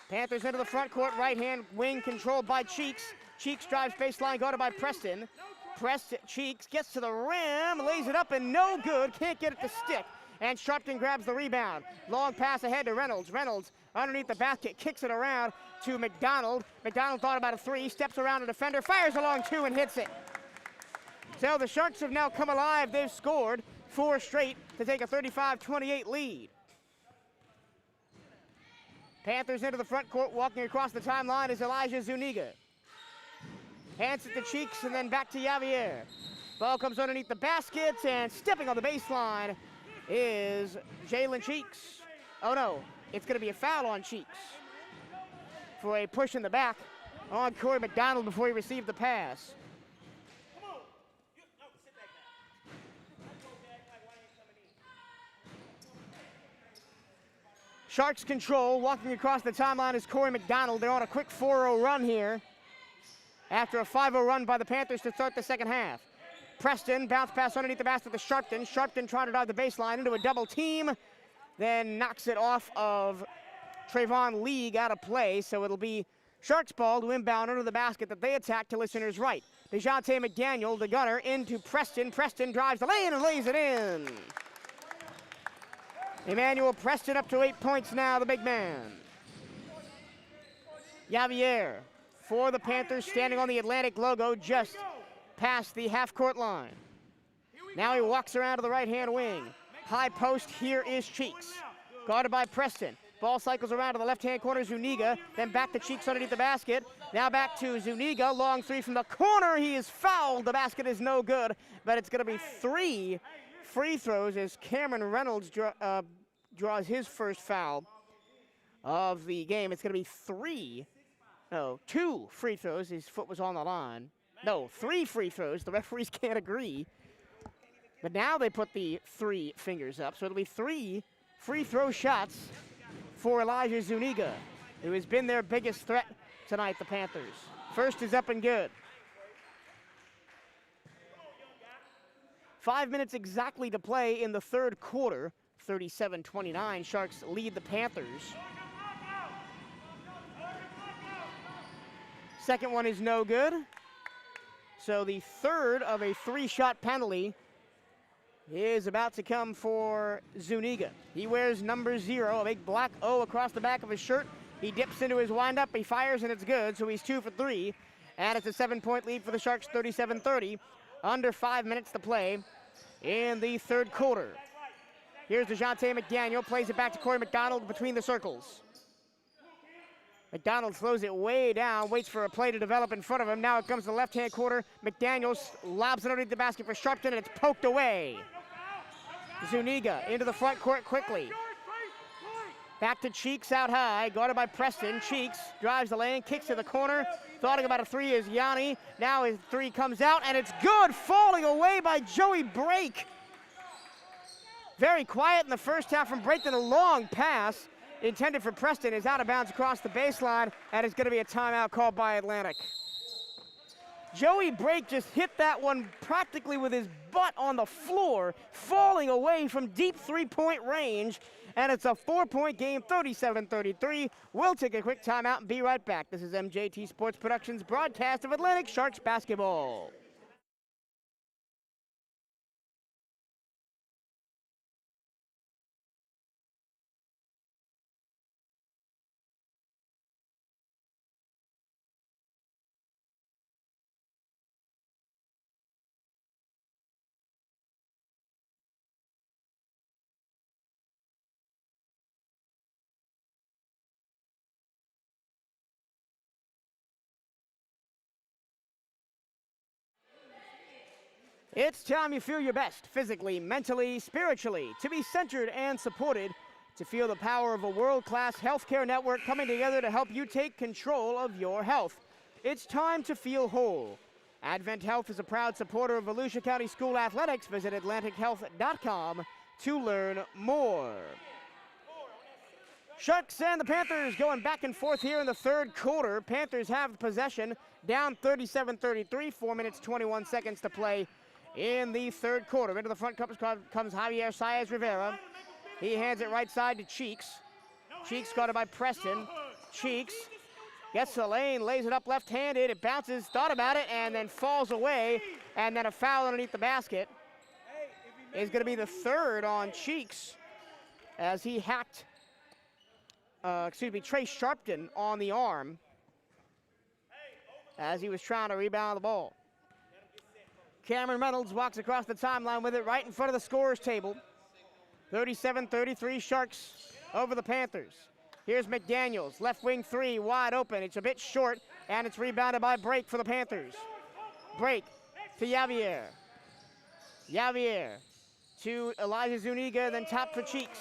Panthers into the front court, right-hand wing controlled by Cheeks. Cheeks drives baseline, guarded by Preston. Cheeks gets to the rim, lays it up and no good, can't get it to stick. And Sharpton grabs the rebound. Long pass ahead to Reynolds. Reynolds underneath the basket, kicks it around to McDonald. McDonald thought about a three, steps around a defender, fires along two and hits it. So the Sharks have now come alive. They've scored 4 straight to take a 35-28 lead. Panthers into the front court, walking across the timeline is Elijah Zuniga. Hands it to Cheeks and then back to Javier. Ball comes underneath the basket and stepping on the baseline is Jalen Cheeks. Oh no, it's gonna be a foul on Cheeks for a push in the back on Corey McDonald before he received the pass. Sharks control, walking across the timeline is Corey McDonald. They're on a quick 4-0 run here after a 5-0 run by the Panthers to start the second half. Preston, bounce pass underneath the basket to Sharpton. Sharpton trying to drive the baseline into a double team, then knocks it off of Trayvon League out of play, so it'll be Sharks ball to inbound under the basket that they attack to listeners' right. DeJounte McDaniel, the gunner, into Preston. Preston drives the lane and lays it in. Emmanuel Preston up to 8 points now, the big man. Javier for the Panthers, standing on the Atlantic logo just past the half-court line. Now he walks around to the right-hand wing. High post, here is Cheeks. Guarded by Preston. Ball cycles around to the left-hand corner, Zuniga. Then back to Cheeks underneath the basket. Now back to Zuniga, long three from the corner. He is fouled. The basket is no good, but it's going to be 3 free throws as Cameron Reynolds draws his first foul of the game. It's going to be 2 free throws. His foot was on the line. No, 3 free throws. The referees can't agree. But now they put the 3 fingers up, so it'll be 3 free throw shots for Elijah Zuniga, who has been their biggest threat tonight, the Panthers. First is up and good. 5 minutes exactly to play in the third quarter. 37-29, Sharks lead the Panthers. Second one is no good. So the third of a 3-shot penalty is about to come for Zuniga. He wears number 0, a big black O across the back of his shirt. He dips into his windup, he fires, and it's good, so he's 2 for 3. And it's a 7-point lead for the Sharks, 37-30. Under 5 minutes to play in the third quarter. Here's DeJounte McDaniel, plays it back to Corey McDonald between the circles. McDonald slows it way down, waits for a play to develop in front of him. Now it comes to the left-hand corner. McDaniels lobs it underneath the basket for Sharpton, and it's poked away. Zuniga into the front court quickly. Back to Cheeks out high, guarded by Preston. Cheeks drives the lane, kicks to the corner. Thought about a 3 is Yanni. Now his 3 comes out, and it's good, falling away by Joey Brake. Very quiet in the first half from Brake, then a long pass intended for Preston is out of bounds across the baseline, and it's going to be a timeout called by Atlantic. Joey Brake just hit that one practically with his butt on the floor, falling away from deep 3-point range, and it's a 4-point game, 37-33. We'll take a quick timeout and be right back. This is MJT Sports Productions broadcast of Atlantic Sharks basketball. It's time you feel your best, physically, mentally, spiritually. To be centered and supported, to feel the power of a world-class healthcare network coming together to help you take control of your health. It's time to feel whole. Advent Health is a proud supporter of Volusia County School Athletics. Visit atlantichealth.com to learn more. Sharks and the Panthers going back and forth here in the third quarter. Panthers have possession, down 37-33, 4 minutes, 21 seconds to play in the third quarter. Into the front comes Javier Saez Rivera. He hands it right side to Cheeks. Cheeks guarded by Preston. Cheeks gets the lane, lays it up left-handed. It bounces, thought about it, and then falls away. And then a foul underneath the basket is going to be the third on Cheeks as he hacked, Trey Sharpton on the arm as he was trying to rebound the ball. Cameron Reynolds walks across the timeline with it right in front of the scorer's table. 37-33 Sharks over the Panthers. Here's McDaniels, left wing three, wide open. It's a bit short, and it's rebounded by Break for the Panthers. Break to Javier. Javier to Elijah Zuniga, then top for Cheeks.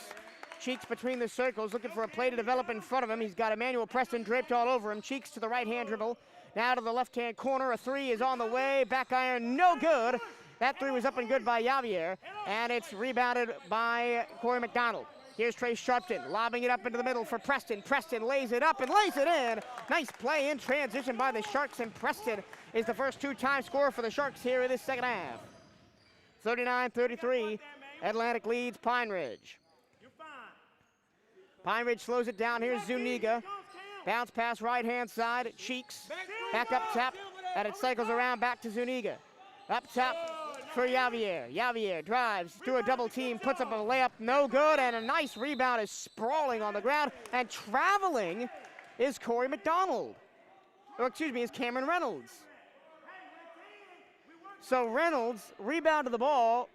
Cheeks between the circles, looking for a play to develop in front of him. He's got Emmanuel Preston draped all over him. Cheeks to the right-hand dribble. Now to the left-hand corner. A three is on the way. Back iron, no good. That three was up and good by Javier, and it's rebounded by Corey McDonald. Here's Trey Sharpton, lobbing it up into the middle for Preston. Preston lays it up and lays it in. Nice play in transition by the Sharks, and Preston is the first two-time scorer for the Sharks here in this second half. 39-33, Atlantic leads Pine Ridge. Pine Ridge slows it down. Here's Zuniga. Bounce pass right-hand side. Cheeks back up top, and it cycles around back to Zuniga. Up top for Javier. Javier drives through a double team, puts up a layup, no good, and a nice rebound is sprawling on the ground, and traveling is Corey McDonald. Or excuse me, is Cameron Reynolds. So Reynolds rebounded the ball,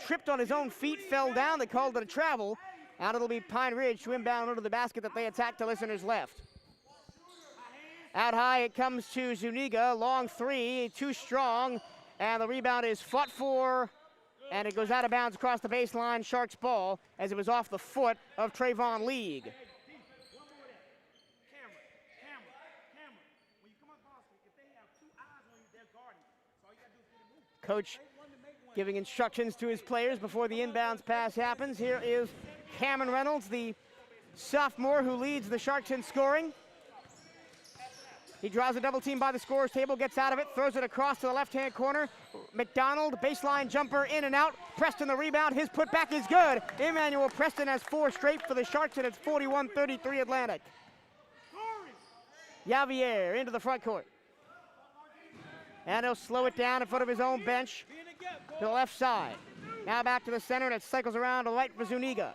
tripped on his own feet, fell down. They called it a travel. And it'll be Pine Ridge to inbound under the basket that they attack to listeners left. Out high it comes to Zuniga, long three, too strong, and the rebound is fought for, and it goes out of bounds across the baseline. Sharks ball as it was off the foot of Trayvon League. Coach giving instructions to his players before the inbounds pass happens. Here is Cameron Reynolds, the sophomore who leads the Sharks in scoring. He draws a double team by the scorer's table, gets out of it, throws it across to the left-hand corner. McDonald, baseline jumper, in and out. Preston the rebound, his putback is good. Emmanuel Preston has four straight for the Sharks, and it's 41-33 Atlantic. Javier into the front court. And he'll slow it down in front of his own bench to the left side. Now back to the center, and it cycles around to the right for Zuniga.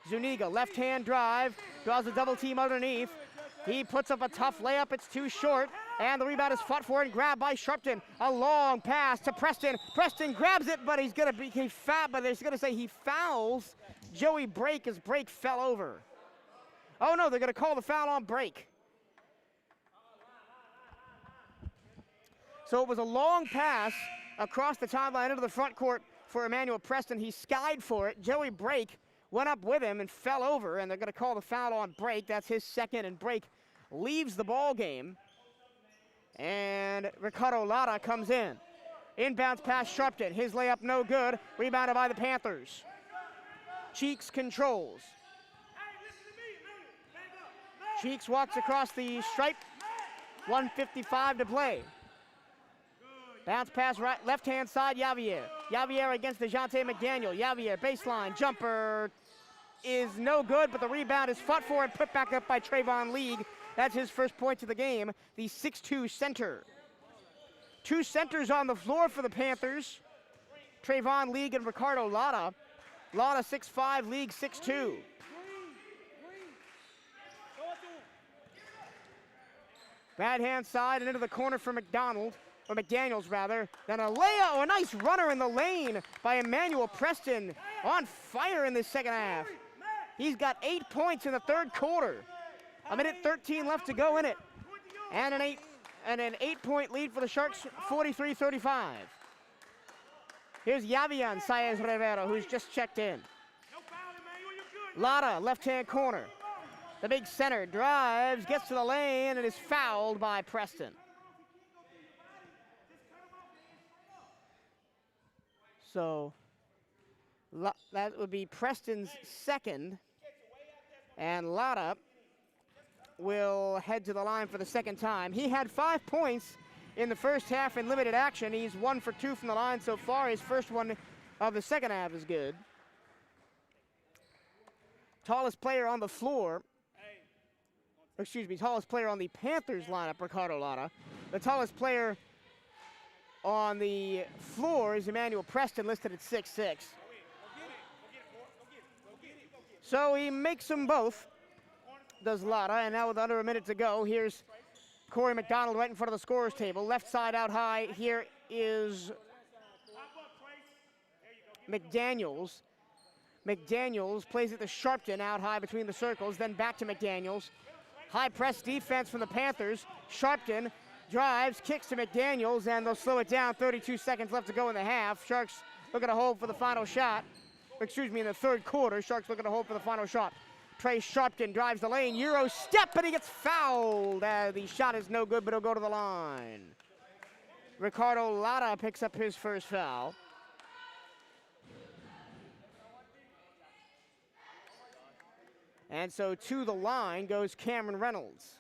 Zuniga, left-hand drive, draws a double team underneath. He puts up a tough layup, it's too short, and the rebound is fought for and grabbed by Sharpton. A long pass to Preston. Preston grabs it, but he's gonna say he fouls Joey Break as Break fell over. Oh no, they're gonna call the foul on Break. So it was a long pass across the timeline into the front court for Emmanuel Preston. He skied for it. Joey Break went up with him and fell over, and they're going to call the foul on Break. That's his second, and Break leaves the ball game. And Ricardo Lara comes in. Inbounds pass Sharpton. His layup no good. Rebounded by the Panthers. Cheeks controls. Cheeks walks across the stripe. 1:55 to play. Bounce pass right, left-hand side, Javier. Javier against DeJounte McDaniel. Javier, baseline, jumper is no good, but the rebound is fought for and put back up by Trayvon League. That's his first points of the game, the 6'2 center. Two centers on the floor for the Panthers. Trayvon League and Ricardo Lara. Lara 6'5", League 6'2". Right-hand side and into the corner for McDaniels rather. Then a layup, a nice runner in the lane by Emmanuel Preston. On fire in this second half. He's got 8 points in the third quarter. A minute 13 left to go in it. And an 8-point lead for the Sharks, 43-35. Here's Javier Saez Rivera, who's just checked in. Lotta, left-hand corner. The big center drives, gets to the lane, and is fouled by Preston. So that would be Preston's second. And Lotta will head to the line for the second time. He had 5 points in the first half in limited action. He's 1 for 2 from the line so far. His first one of the second half is good. Tallest player on the floor, tallest player on the Panthers lineup, Ricardo Lotta. The tallest player on the floor is Emmanuel Preston, listed at 6'6". So he makes them both, does Lotta, and now with under a minute to go, here's Corey McDonald right in front of the scorer's table. Left side out high, here is McDaniels. McDaniels plays it to Sharpton out high between the circles, then back to McDaniels. High press defense from the Panthers. Sharpton drives, kicks to McDaniels, and they'll slow it down. 32 seconds left to go in the half. Sharks looking to hold for the final shot. In the third quarter, Sharks looking to hold for the final shot. Trey Sharpton drives the lane, Euro step, and he gets fouled. The shot is no good, but he'll go to the line. Ricardo Lotta picks up his first foul. And so to the line goes Cameron Reynolds.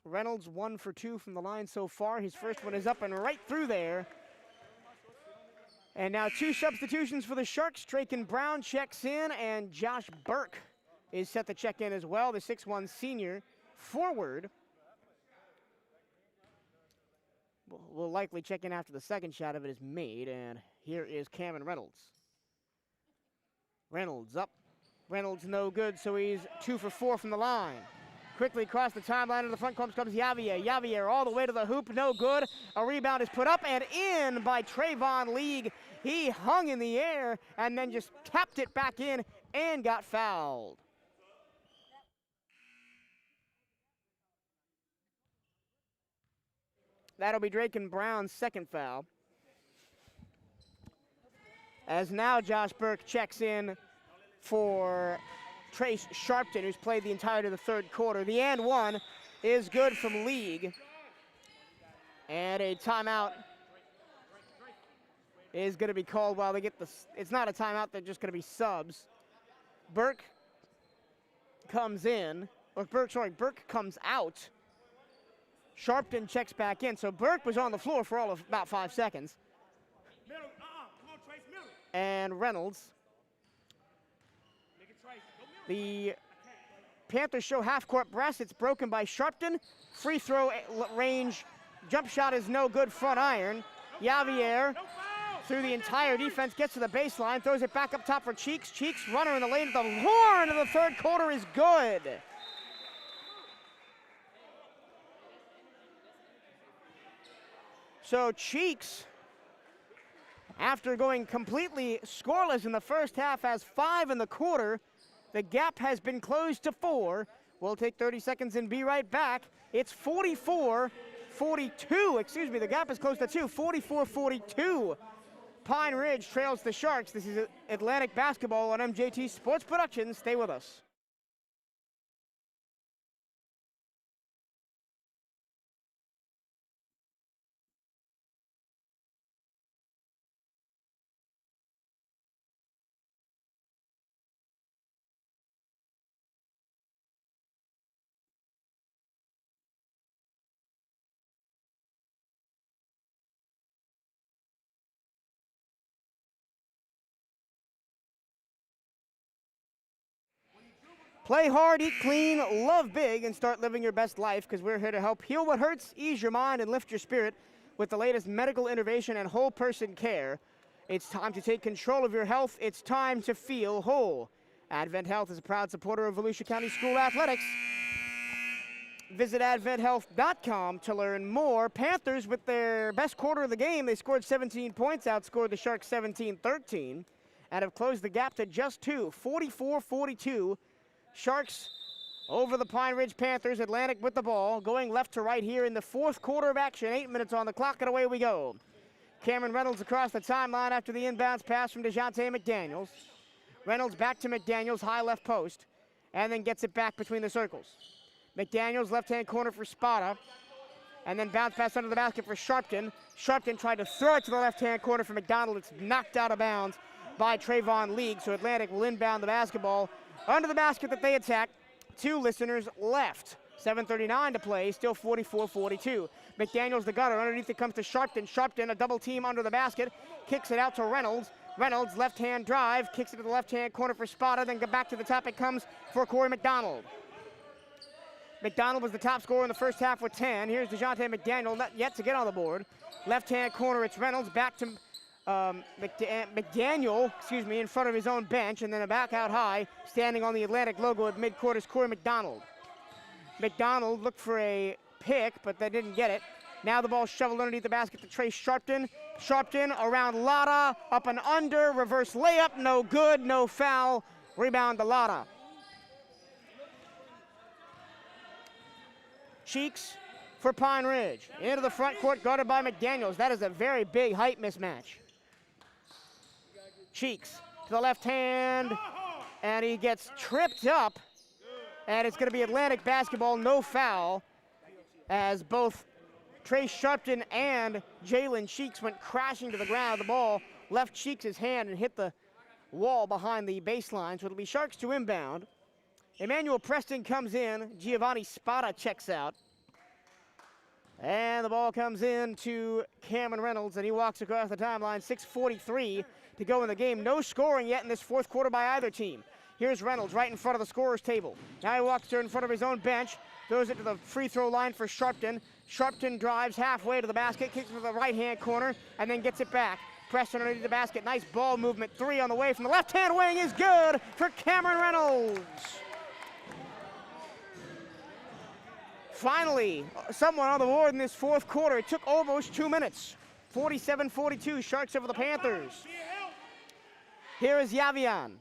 Reynolds 1 for 2 from the line so far. His first one is up and right through there. And now 2 substitutions for the Sharks. Draken Brown checks in, and Josh Burke is set to check in as well, the 6'1" senior forward. Will likely check in after the second shot of it is made, and here is Cameron Reynolds. Reynolds up. Reynolds no good, so he's 2 for 4 from the line. Quickly across the timeline, to the front comes Javier. Javier all the way to the hoop, no good. A rebound is put up and in by Trayvon League. He hung in the air and then just tapped it back in and got fouled. That'll be Draken Brown's second foul. As now Josh Burke checks in for Trace Sharpton, who's played the entirety of the third quarter. The and one is good from League. And a timeout is going to be called while they get the, it's not a timeout, they're just going to be subs. Burke comes in, or Burke comes out. Sharpton checks back in, so Burke was on the floor for all of about 5 seconds. And Reynolds. The Panthers show half-court press. It's broken by Sharpton. Free throw range. Jump shot is no good, front iron. Javier, through the entire defense, gets to the baseline, throws it back up top for Cheeks. Cheeks, runner in the lane at the horn of the third quarter is good. So Cheeks, after going completely scoreless in the first half, has 5 in the quarter. The gap has been closed to 4. We'll take 30 seconds and be right back. It's 44-42, the gap is close to 2, 44-42. Pine Ridge trails the Sharks. This is Atlantic Basketball on MJT Sports Productions. Stay with us. Play hard, eat clean, love big, and start living your best life, because we're here to help heal what hurts, ease your mind, and lift your spirit with the latest medical innovation and whole person care. It's time to take control of your health. It's time to feel whole. Advent Health is a proud supporter of Volusia County School Athletics. Visit adventhealth.com to learn more. Panthers with their best quarter of the game. They scored 17 points, outscored the Sharks 17-13, and have closed the gap to just 2, 44-42. Sharks over the Pine Ridge Panthers. Atlantic with the ball, going left to right here in the fourth quarter of action. 8 minutes on the clock, and away we go. Cameron Reynolds across the timeline after the inbounds pass from DeJounte McDaniels. Reynolds back to McDaniels, high left post, and then gets it back between the circles. McDaniels, left-hand corner for Spada, and then bounce pass under the basket for Sharpton. Sharpton tried to throw it to the left-hand corner for McDonald. It's knocked out of bounds by Trayvon League, so Atlantic will inbound the basketball under the basket that they attack. 2 listeners left. 7:39 to play, still 44-42. McDaniels, the gutter, underneath it comes to Sharpton. Sharpton, a double team under the basket, kicks it out to Reynolds. Reynolds, left-hand drive, kicks it to the left-hand corner for Spada, then back to the top it comes for Corey McDonald. McDonald was the top scorer in the first half with 10. Here's DeJounte McDaniel, not yet to get on the board. Left-hand corner, it's Reynolds, back to McDaniel, in front of his own bench, and then a back out high, standing on the Atlantic logo at midcourt is Corey McDonald. McDonald looked for a pick, but they didn't get it. Now the ball shoveled underneath the basket to Trey Sharpton. Sharpton around Lotta, up and under, reverse layup, no good, no foul. Rebound to Lotta. Cheeks for Pine Ridge. Into the front court, guarded by McDaniels. That is a very big height mismatch. Cheeks to the left hand, and he gets tripped up, and it's going to be Atlantic basketball, no foul, as both Trey Sharpton and Jalen Cheeks went crashing to the ground. The ball left Cheeks' hand and hit the wall behind the baseline, so it'll be Sharks to inbound. Emmanuel Preston comes in. Giovanni Spada checks out. And the ball comes in to Cameron Reynolds, and he walks across the timeline. 6:43 to go in the game. No scoring yet in this fourth quarter by either team. Here's Reynolds right in front of the scorer's table. Now he walks there in front of his own bench, throws it to the free throw line for Sharpton. Sharpton drives halfway to the basket, kicks it to the right-hand corner, and then gets it back. Preston underneath the basket. Nice ball movement. 3 on the way from the left-hand wing is good for Cameron Reynolds. Finally, someone on the board in this fourth quarter. It took almost 2 minutes. 47-42, Sharks over the Panthers. Here is Yavian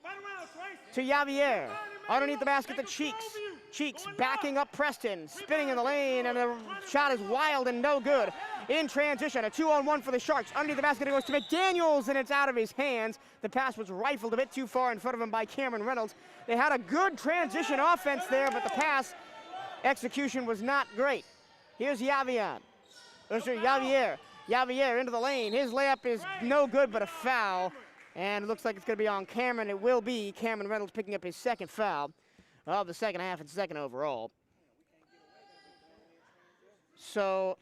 to Javier. Underneath the basket to Cheeks. Cheeks backing up Preston, spinning in the lane, and the shot is wild and no good. In transition, a 2-on-1 for the Sharks. Underneath the basket, it goes to McDaniels, and it's out of his hands. The pass was rifled a bit too far in front of him by Cameron Reynolds. They had a good transition offense there, but the pass execution was not great. Here's Javier. Javier into the lane. His layup is no good, but a foul. And it looks like it's going to be on Cameron. It will be Cameron Reynolds picking up his second foul of the second half and second overall. So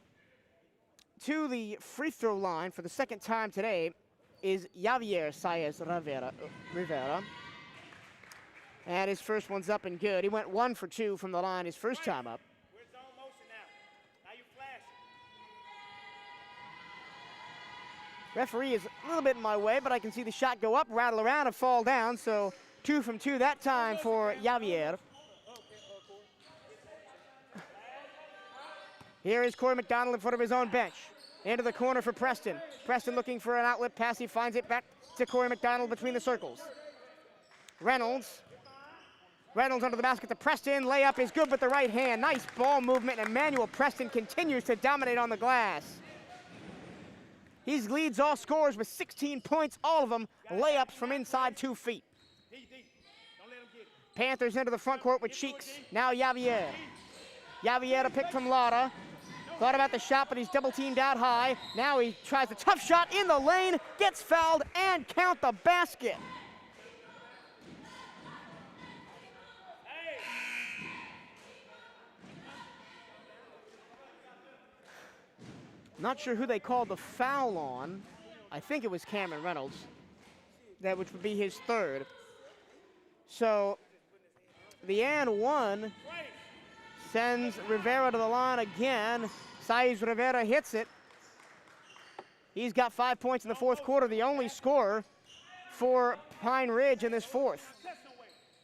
to the free throw line for the second time today is Javier Saez Rivera. And his first one's up and good. He went 1 for 2 from the line his first time up. We're zone motion now. Now you flash it. Referee is a little bit in my way, but I can see the shot go up, rattle around, and fall down. So 2 from 2 that time for Javier. Here is Corey McDonald in front of his own bench. Into the corner for Preston. Preston looking for an outlet pass. He finds it back to Corey McDonald between the circles. Reynolds under the basket to Preston. Layup is good with the right hand. Nice ball movement. Emmanuel Preston continues to dominate on the glass. He leads all scorers with 16 points, all of them layups from inside 2 feet. Panthers into the front court with Cheeks. Now Javier. Javier a pick from Lotta. Thought about the shot, but he's double teamed out high. Now he tries a tough shot in the lane, gets fouled, and count the basket. Not sure who they called the foul on. I think it was Cameron Reynolds, which would be his third. So the and 1 sends Rivera to the line again. Saez Rivera hits it. He's got 5 points in the fourth quarter, the only scorer for Pine Ridge in this fourth.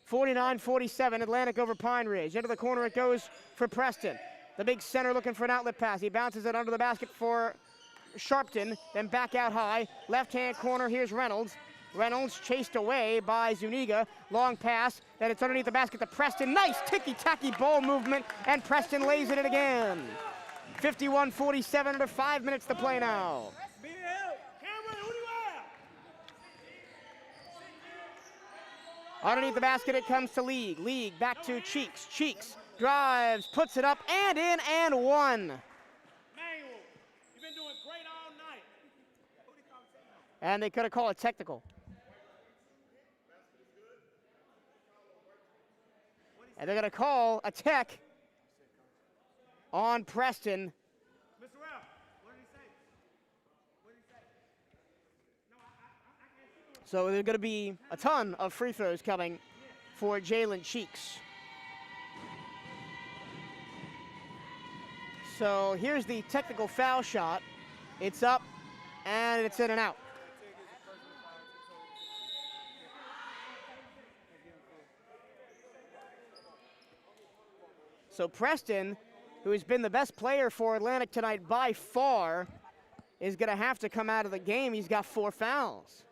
49-47, Atlantic over Pine Ridge. Into the corner it goes for Preston. The big center looking for an outlet pass. He bounces it under the basket for Sharpton, then back out high. Left-hand corner, here's Reynolds. Reynolds chased away by Zuniga. Long pass, then it's underneath the basket to Preston. Nice ticky-tacky ball movement, and Preston lays it in again. 51-47, under 5 minutes to play now. Underneath the basket, it comes to League. League back to Cheeks. Cheeks drives, puts it up, and in, and one. Manuel, you've been doing great all night. And they could have called it technical. And they're going to call a tech on Preston. Mr. Ralph, what did he say? What did he say? No, I can't. So there's going to be a ton of free throws coming for Jalen Cheeks. So here's the technical foul shot. It's up, and it's in and out. So Preston, who has been the best player for Atlantic tonight by far, is going to have to come out of the game. He's got 4 fouls.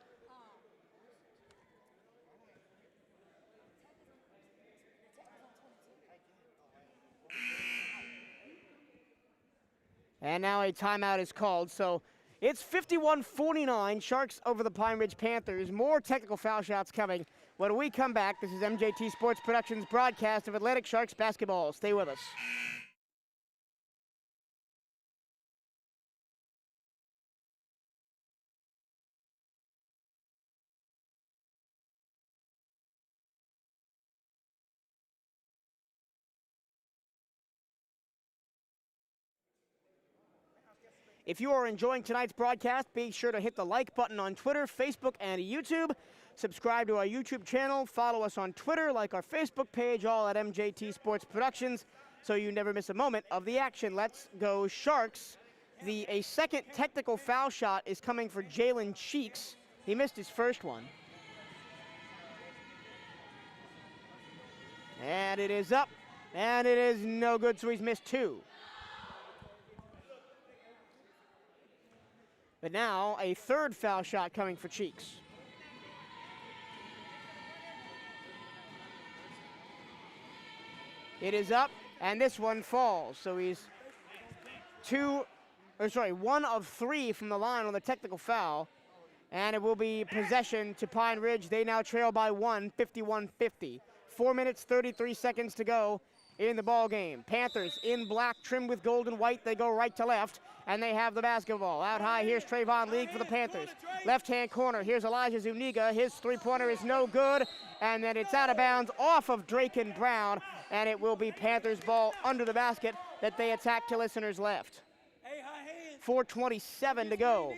And now a timeout is called. So it's 51-49, Sharks over the Pine Ridge Panthers. More technical foul shots coming. When we come back, this is MJT Sports Productions broadcast of Atlantic Sharks basketball. Stay with us. If you are enjoying tonight's broadcast, be sure to hit the like button on Twitter, Facebook, and YouTube. Subscribe to our YouTube channel. Follow us on Twitter, like our Facebook page, all at MJT Sports Productions, so you never miss a moment of the action. Let's go Sharks. A second technical foul shot is coming for Jalen Cheeks. He missed his first one. And it is up, and it is no good, so he's missed 2. But now a third foul shot coming for Cheeks. It is up, and this one falls. So he's 1 of 3 from the line on the technical foul. And it will be possession to Pine Ridge. They now trail by 1, 51-50. 4 minutes, 33 seconds to go in the ball game. Panthers in black, trimmed with gold and white. They go right to left, and they have the basketball. Out high, here's Trayvon League for the Panthers. Left-hand corner, here's Elijah Zuniga. His three-pointer is no good, and then it's out of bounds off of Drake and Brown, and it will be Panthers ball under the basket that they attack to listeners left. 4:27 to go.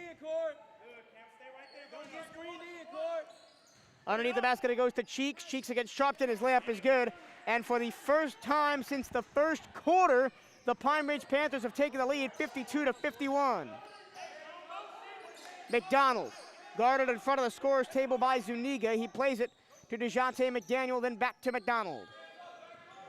Underneath the basket, it goes to Cheeks. Cheeks against Sharpton. His layup is good. And for the first time since the first quarter, the Pine Ridge Panthers have taken the lead 52-51. McDonald, guarded in front of the scorer's table by Zuniga. He plays it to DeJounte McDaniel, then back to McDonald.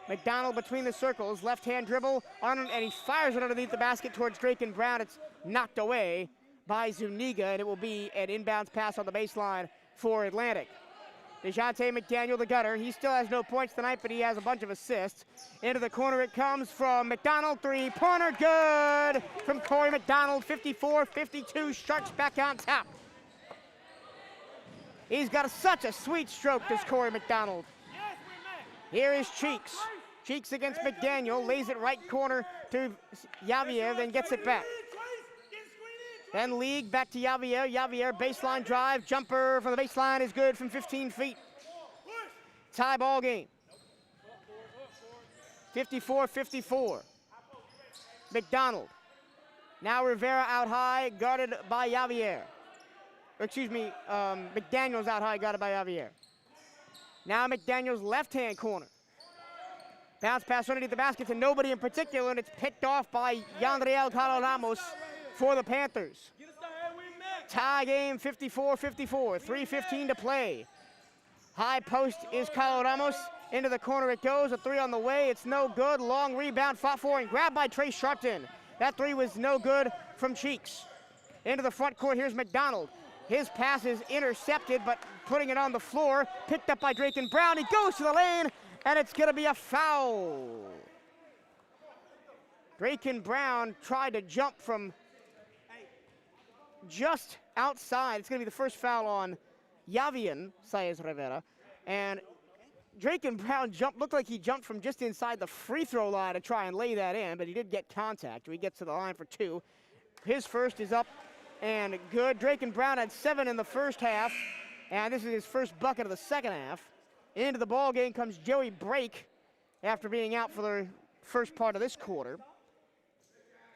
McDonald between the circles, left-hand dribble, and he fires it underneath the basket towards Drake and Brown. It's knocked away by Zuniga, and it will be an inbounds pass on the baseline for Atlantic. DeJounte McDaniel, the gunner. He still has no points tonight, but he has a bunch of assists. Into the corner it comes from McDonald. Three-pointer good from Corey McDonald. 54-52. Sharks back on top. He's got such a sweet stroke, this Corey McDonald. Here is Cheeks. Cheeks against McDaniel. Lays it right corner to Javier, then gets it back. Then League back to Javier. Javier, baseline drive. Jumper from the baseline is good from 15 feet. Tie ball game. 54-54. McDonald. Now Rivera out high, guarded by Javier. Or excuse me, McDaniel's out high, guarded by Javier. Now McDaniel's left-hand corner. Bounce pass underneath the basket to nobody in particular, and it's picked off by Yandriel Carlos Ramos for the Panthers. Tie game, 54-54, 3:15 to play. High post is Carlos Ramos. Into the corner it goes, a three on the way, it's no good. Long rebound, fought for and grabbed by Trey Sharpton. That three was no good from Cheeks. Into the front court, here's McDonald. His pass is intercepted, but putting it on the floor, picked up by Drake and Brown. He goes to the lane, and it's gonna be a foul. Drake and Brown tried to jump from just outside. It's gonna be the first foul on Javier Saez Rivera. And Drake and Brown looked like he jumped from just inside the free throw line to try and lay that in, but he did get contact. He gets to the line for 2. His first is up and good. Drake and Brown had 7 in the first half, and this is his first bucket of the second half. Into the ball game comes Joey Brake after being out for the first part of this quarter,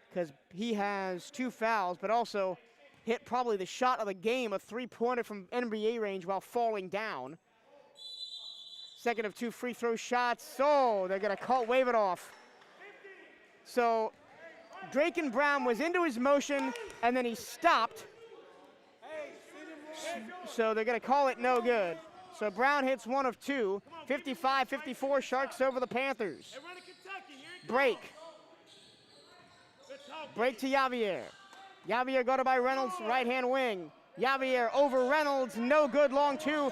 because he has 2 fouls, but also hit probably the shot of the game, a 3-pointer from NBA range while falling down. Second of 2 free throw shots. So they're going to wave it off. So Drake and Brown was into his motion, and then he stopped. So they're going to call it no good. So Brown hits 1 of 2. 55-54 Sharks over the Panthers. Break. Break to Javier. Javier guarded by Reynolds, right-hand wing. Javier over Reynolds, no good, long 2.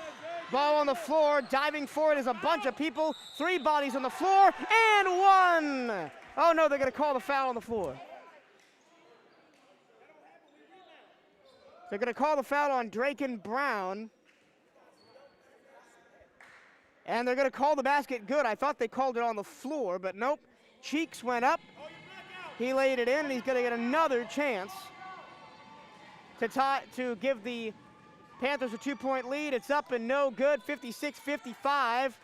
Ball on the floor, diving for it is a bunch of people. 3 bodies on the floor, and 1. Oh no, they're gonna call the foul on the floor. They're gonna call the foul on Drake and Brown. And they're gonna call the basket good. I thought they called it on the floor, but nope. Cheeks went up. He laid it in, and he's gonna get another chance to give the Panthers a 2-point lead. It's up and no good, 56-55.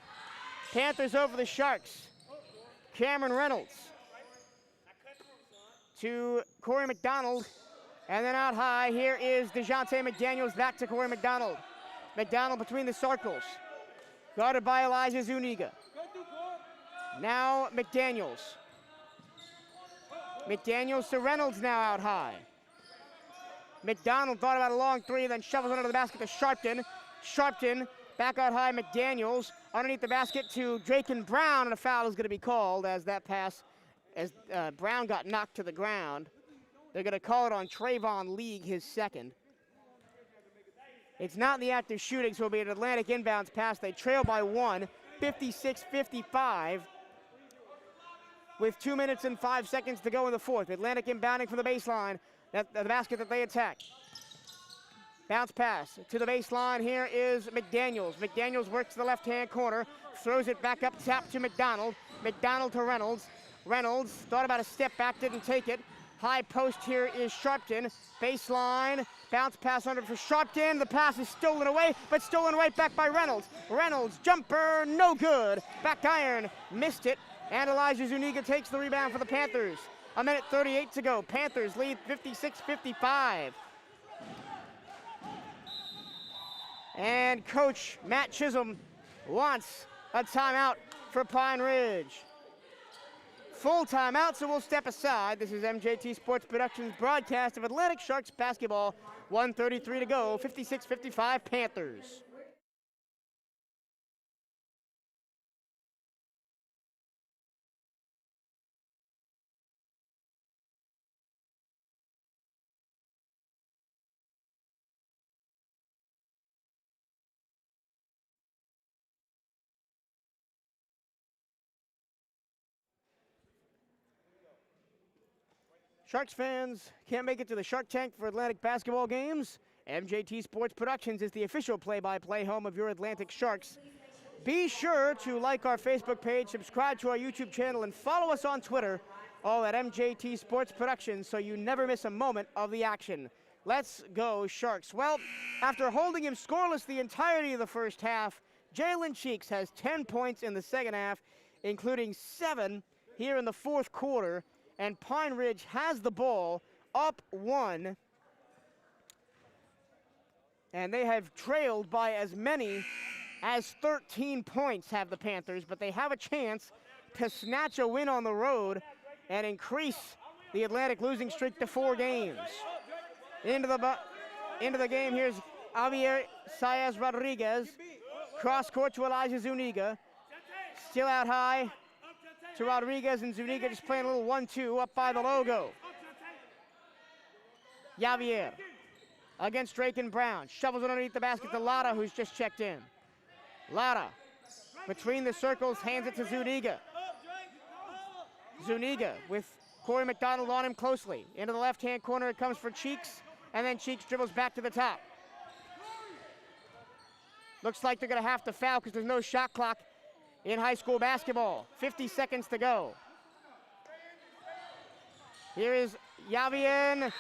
Panthers over the Sharks. Cameron Reynolds to Corey McDonald, and then out high, here is DeJounte McDaniels back to Corey McDonald. McDonald between the circles, guarded by Elijah Zuniga. Now McDaniels. McDaniels to Reynolds now out high. McDonald thought about a long 3, then shovels under the basket to Sharpton. Sharpton back out high, McDaniels underneath the basket to Drake and Brown, and a foul is going to be called as that pass, as Brown got knocked to the ground. They're going to call it on Trayvon League, his second. It's not in the act of shooting, so it'll be an Atlantic inbounds pass. They trail by 1, 56-55. With 2 minutes and 5 seconds to go in the fourth. Atlantic inbounding from the baseline. The basket that they attack. Bounce pass to the baseline. Here is McDaniels. McDaniels works to the left-hand corner. Throws it back up top to McDonald. McDonald to Reynolds. Reynolds thought about a step back, didn't take it. High post here is Sharpton. Baseline. Bounce pass under for Sharpton. The pass is stolen away, but stolen right back by Reynolds. Reynolds, jumper, no good. Back iron, missed it. And Elijah Zuniga takes the rebound for the Panthers. 1:38 to go. Panthers lead 56-55. And Coach Matt Chisholm wants a timeout for Pine Ridge. Full timeout, so we'll step aside. This is MJT Sports Productions broadcast of Atlantic Sharks basketball. 1:33 to go. 56-55 Panthers. Sharks fans can't make it to the Shark Tank for Atlantic basketball games? MJT Sports Productions is the official play-by-play home of your Atlantic Sharks. Be sure to like our Facebook page, subscribe to our YouTube channel, and follow us on Twitter, all at MJT Sports Productions, so you never miss a moment of the action. Let's go Sharks. Well, after holding him scoreless the entirety of the first half, Jalen Cheeks has 10 points in the second half, including 7 here in the fourth quarter. And Pine Ridge has the ball, up 1. And they have trailed by as many as 13 points, have the Panthers, but they have a chance to snatch a win on the road and increase the Atlantic losing streak to 4 games. Into the game, here's Javier Saez Rodriguez. Cross court to Elijah Zuniga. Still out high to Rodriguez, and Zuniga just playing a little 1-2 up by the logo. Javier against Draken Brown. Shovels it underneath the basket to Lara, who's just checked in. Lara, between the circles, hands it to Zuniga. Zuniga with Corey McDonald on him closely. Into the left-hand corner, it comes for Cheeks, and then Cheeks dribbles back to the top. Looks like they're gonna have to foul because there's no shot clock in high school basketball. 50 seconds to go. Here is Javier,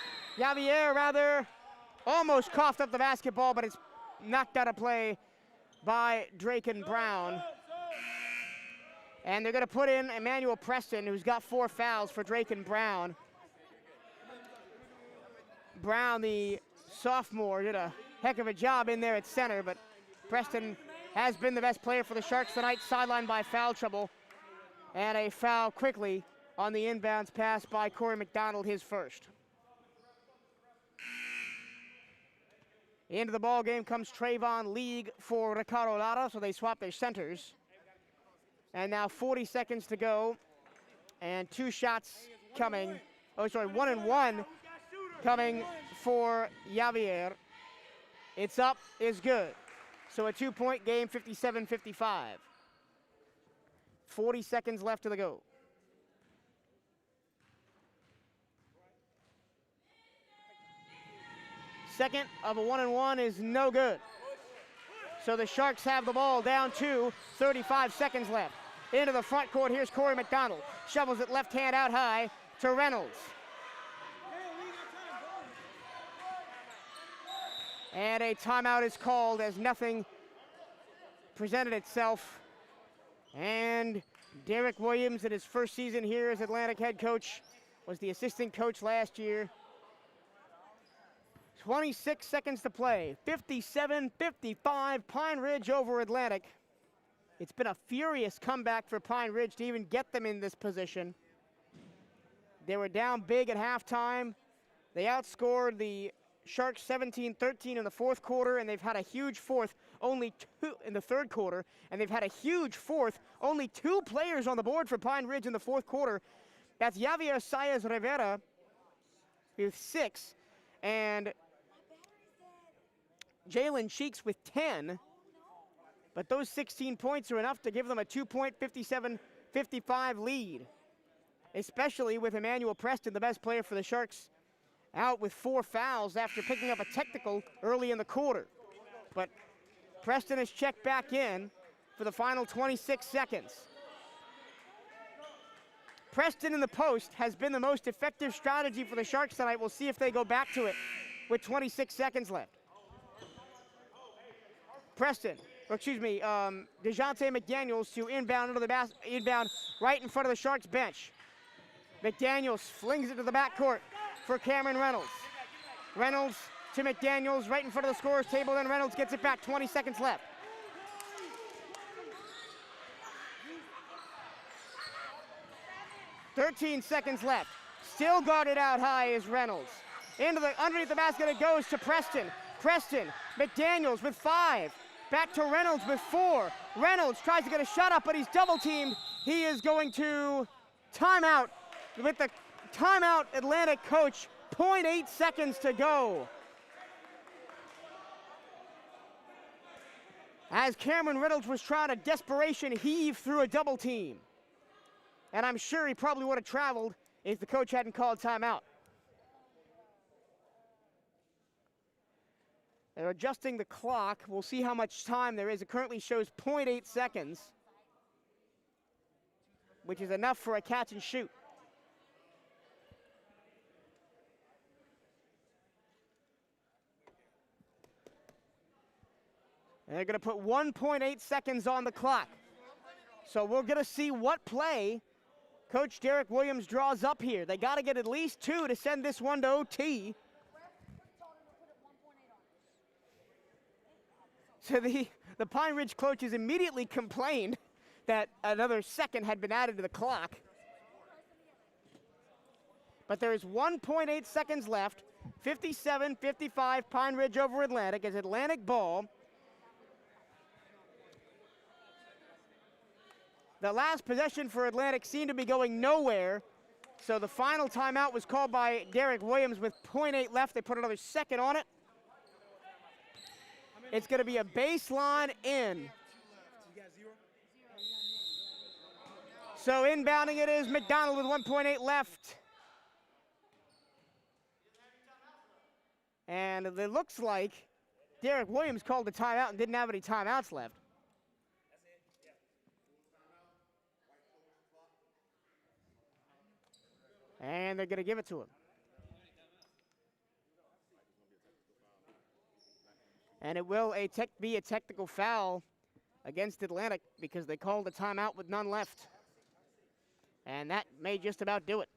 almost coughed up the basketball, but it's knocked out of play by Draken Brown. And they're gonna put in Emmanuel Preston, who's got 4 fouls for Draken Brown. Brown, the sophomore, did a heck of a job in there at center, but Preston has been the best player for the Sharks tonight, sidelined by foul trouble. And a foul quickly on the inbounds pass by Corey McDonald, his first. Into the ball game comes Trayvon League for Ricardo Lara, so they swap their centers. And now 40 seconds to go, and 2 shots coming. Oh, sorry, 1 and 1 coming for Javier. It's up, is good. So a 2-point game, 57-55. 40 seconds left to the go. Second of a 1 and 1 is no good. So the Sharks have the ball down to 35 seconds left. Into the front court, here's Corey McDonald. Shovels it left hand out high to Reynolds. And a timeout is called as nothing presented itself. And Derek Williams, in his first season here as Atlantic head coach, was the assistant coach last year. 26 seconds to play, 57-55, Pine Ridge over Atlantic. It's been a furious comeback for Pine Ridge to even get them in this position. They were down big at halftime. They outscored the Sharks 17-13 in the fourth quarter, and they've had a huge fourth, only 2 in the third quarter, and they've had a huge fourth, only 2 players on the board for Pine Ridge in the fourth quarter. That's Javier Saez Rivera with 6, and Jalen Cheeks with 10, but those 16 points are enough to give them a 2-point 57-55 lead, especially with Emmanuel Preston, the best player for the Sharks, out with 4 fouls after picking up a technical early in the quarter. But Preston is checked back in for the final 26 seconds. Preston in the post has been the most effective strategy for the Sharks tonight. We'll see if they go back to it with 26 seconds left. Preston, DeJounte McDaniels to inbound into the inbound right in front of the Sharks bench. McDaniels flings it to the backcourt for Cameron Reynolds. Reynolds to McDaniels right in front of the scorer's table, then Reynolds gets it back, 20 seconds left. $13 seconds left. Still guarded out high is Reynolds. Underneath the basket it goes to Preston. Preston, McDaniels with 5. Back to Reynolds with 4. Reynolds tries to get a shot up, but he's double teamed. He is going to timeout with the timeout Atlantic coach. 0.8 seconds to go. As Cameron Reynolds was trying to desperation heave through a double team. And I'm sure he probably would have traveled if the coach hadn't called timeout. They're adjusting the clock. We'll see how much time there is. It currently shows 0.8 seconds, which is enough for a catch and shoot. And they're going to put 1.8 seconds on the clock. So we're going to see what play Coach Derek Williams draws up here. They got to get at least 2 to send this one to OT. So the Pine Ridge coaches immediately complained that another second had been added to the clock. But there is 1.8 seconds left. 57-55, Pine Ridge over Atlantic as Atlantic ball. The last possession for Atlantic seemed to be going nowhere. So the final timeout was called by Derek Williams with 0.8 left. They put another second on it. It's going to be a baseline in. So inbounding it is McDonald with 1.8 left. And it looks like Derek Williams called the timeout and didn't have any timeouts left. And they're going to give it to him. And it will be a technical foul against Atlantic because they called a timeout with none left. And that may just about do it.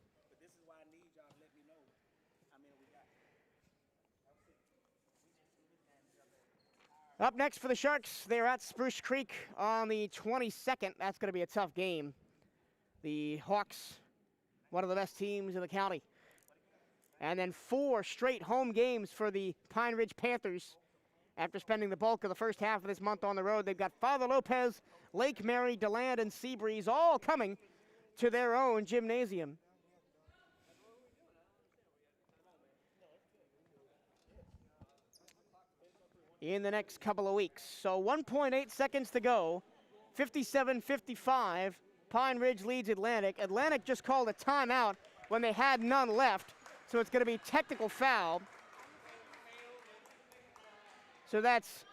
Up next for the Sharks, they're at Spruce Creek on the 22nd. That's going to be a tough game. The Hawks, one of the best teams in the county. And then 4 straight home games for the Pine Ridge Panthers. After spending the bulk of the first half of this month on the road, they've got Father Lopez, Lake Mary, DeLand, and Seabreeze all coming to their own gymnasium. In the next couple of weeks. So 1.8 seconds to go. 57-55. Pine Ridge leads Atlantic. Atlantic just called a timeout when they had none left. So it's going to be technical foul. So that's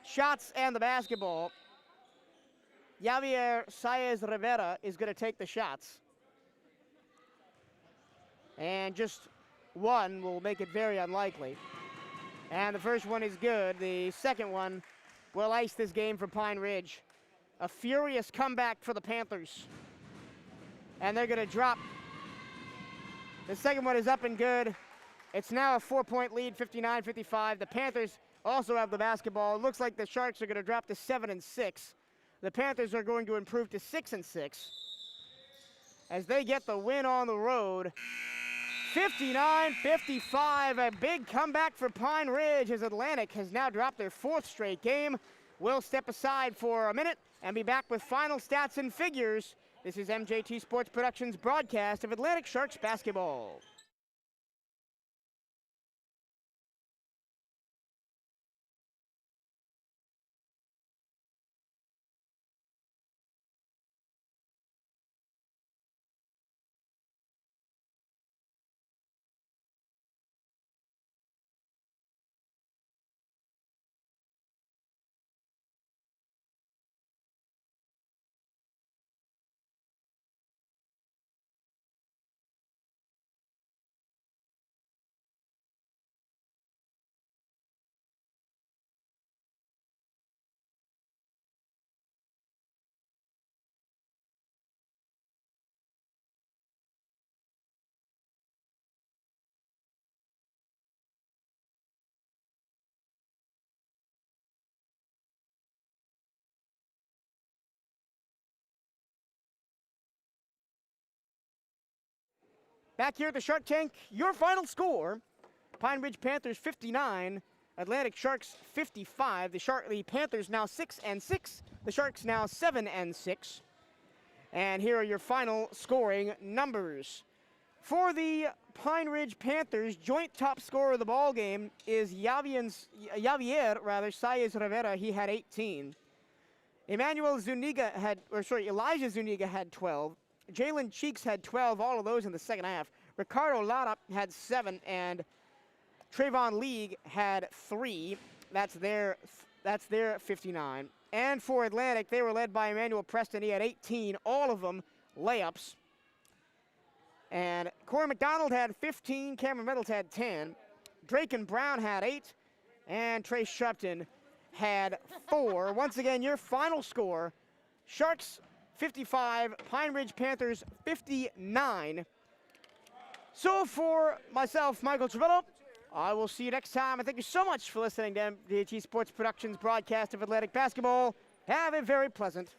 shots and the basketball. Javier Saez Rivera is going to take the shots. And just one will make it very unlikely. And the first one is good. The second one will ice this game for Pine Ridge. A furious comeback for the Panthers. And they're going to drop. The second one is up and good. It's now a 4-point lead, 59-55. The Panthers also have the basketball. It looks like the Sharks are going to drop to 7-6. The Panthers are going to improve to 6-6 as they get the win on the road. 59-55, a big comeback for Pine Ridge as Atlantic has now dropped their 4th straight game. We'll step aside for a minute and be back with final stats and figures. This is MJT Sports Productions' broadcast of Atlantic Sharks basketball. Back here at the Shark Tank, your final score, Pine Ridge Panthers 59, Atlantic Sharks 55. The Panthers now 6-6, the Sharks now 7-6. And here are your final scoring numbers. For the Pine Ridge Panthers, joint top scorer of the ball game is Elijah Saez Rivera. He had 18. Elijah Zuniga had 12. Jalen Cheeks had 12, all of those in the second half. Ricardo Lara had 7, and Trayvon League had 3. That's their 59. And for Atlantic, they were led by Emmanuel Preston. He had 18, all of them layups. And Corey McDonald had 15, Cameron Meadows had 10, Drake and Brown had 8, and Trey Shrupton had 4. Once again, your final score, Sharks 55, Pine Ridge Panthers 59. So for myself, Michael Trevello, I will see you next time. And thank you so much for listening to MDT Sports Productions broadcast of Atlantic basketball. Have a very pleasant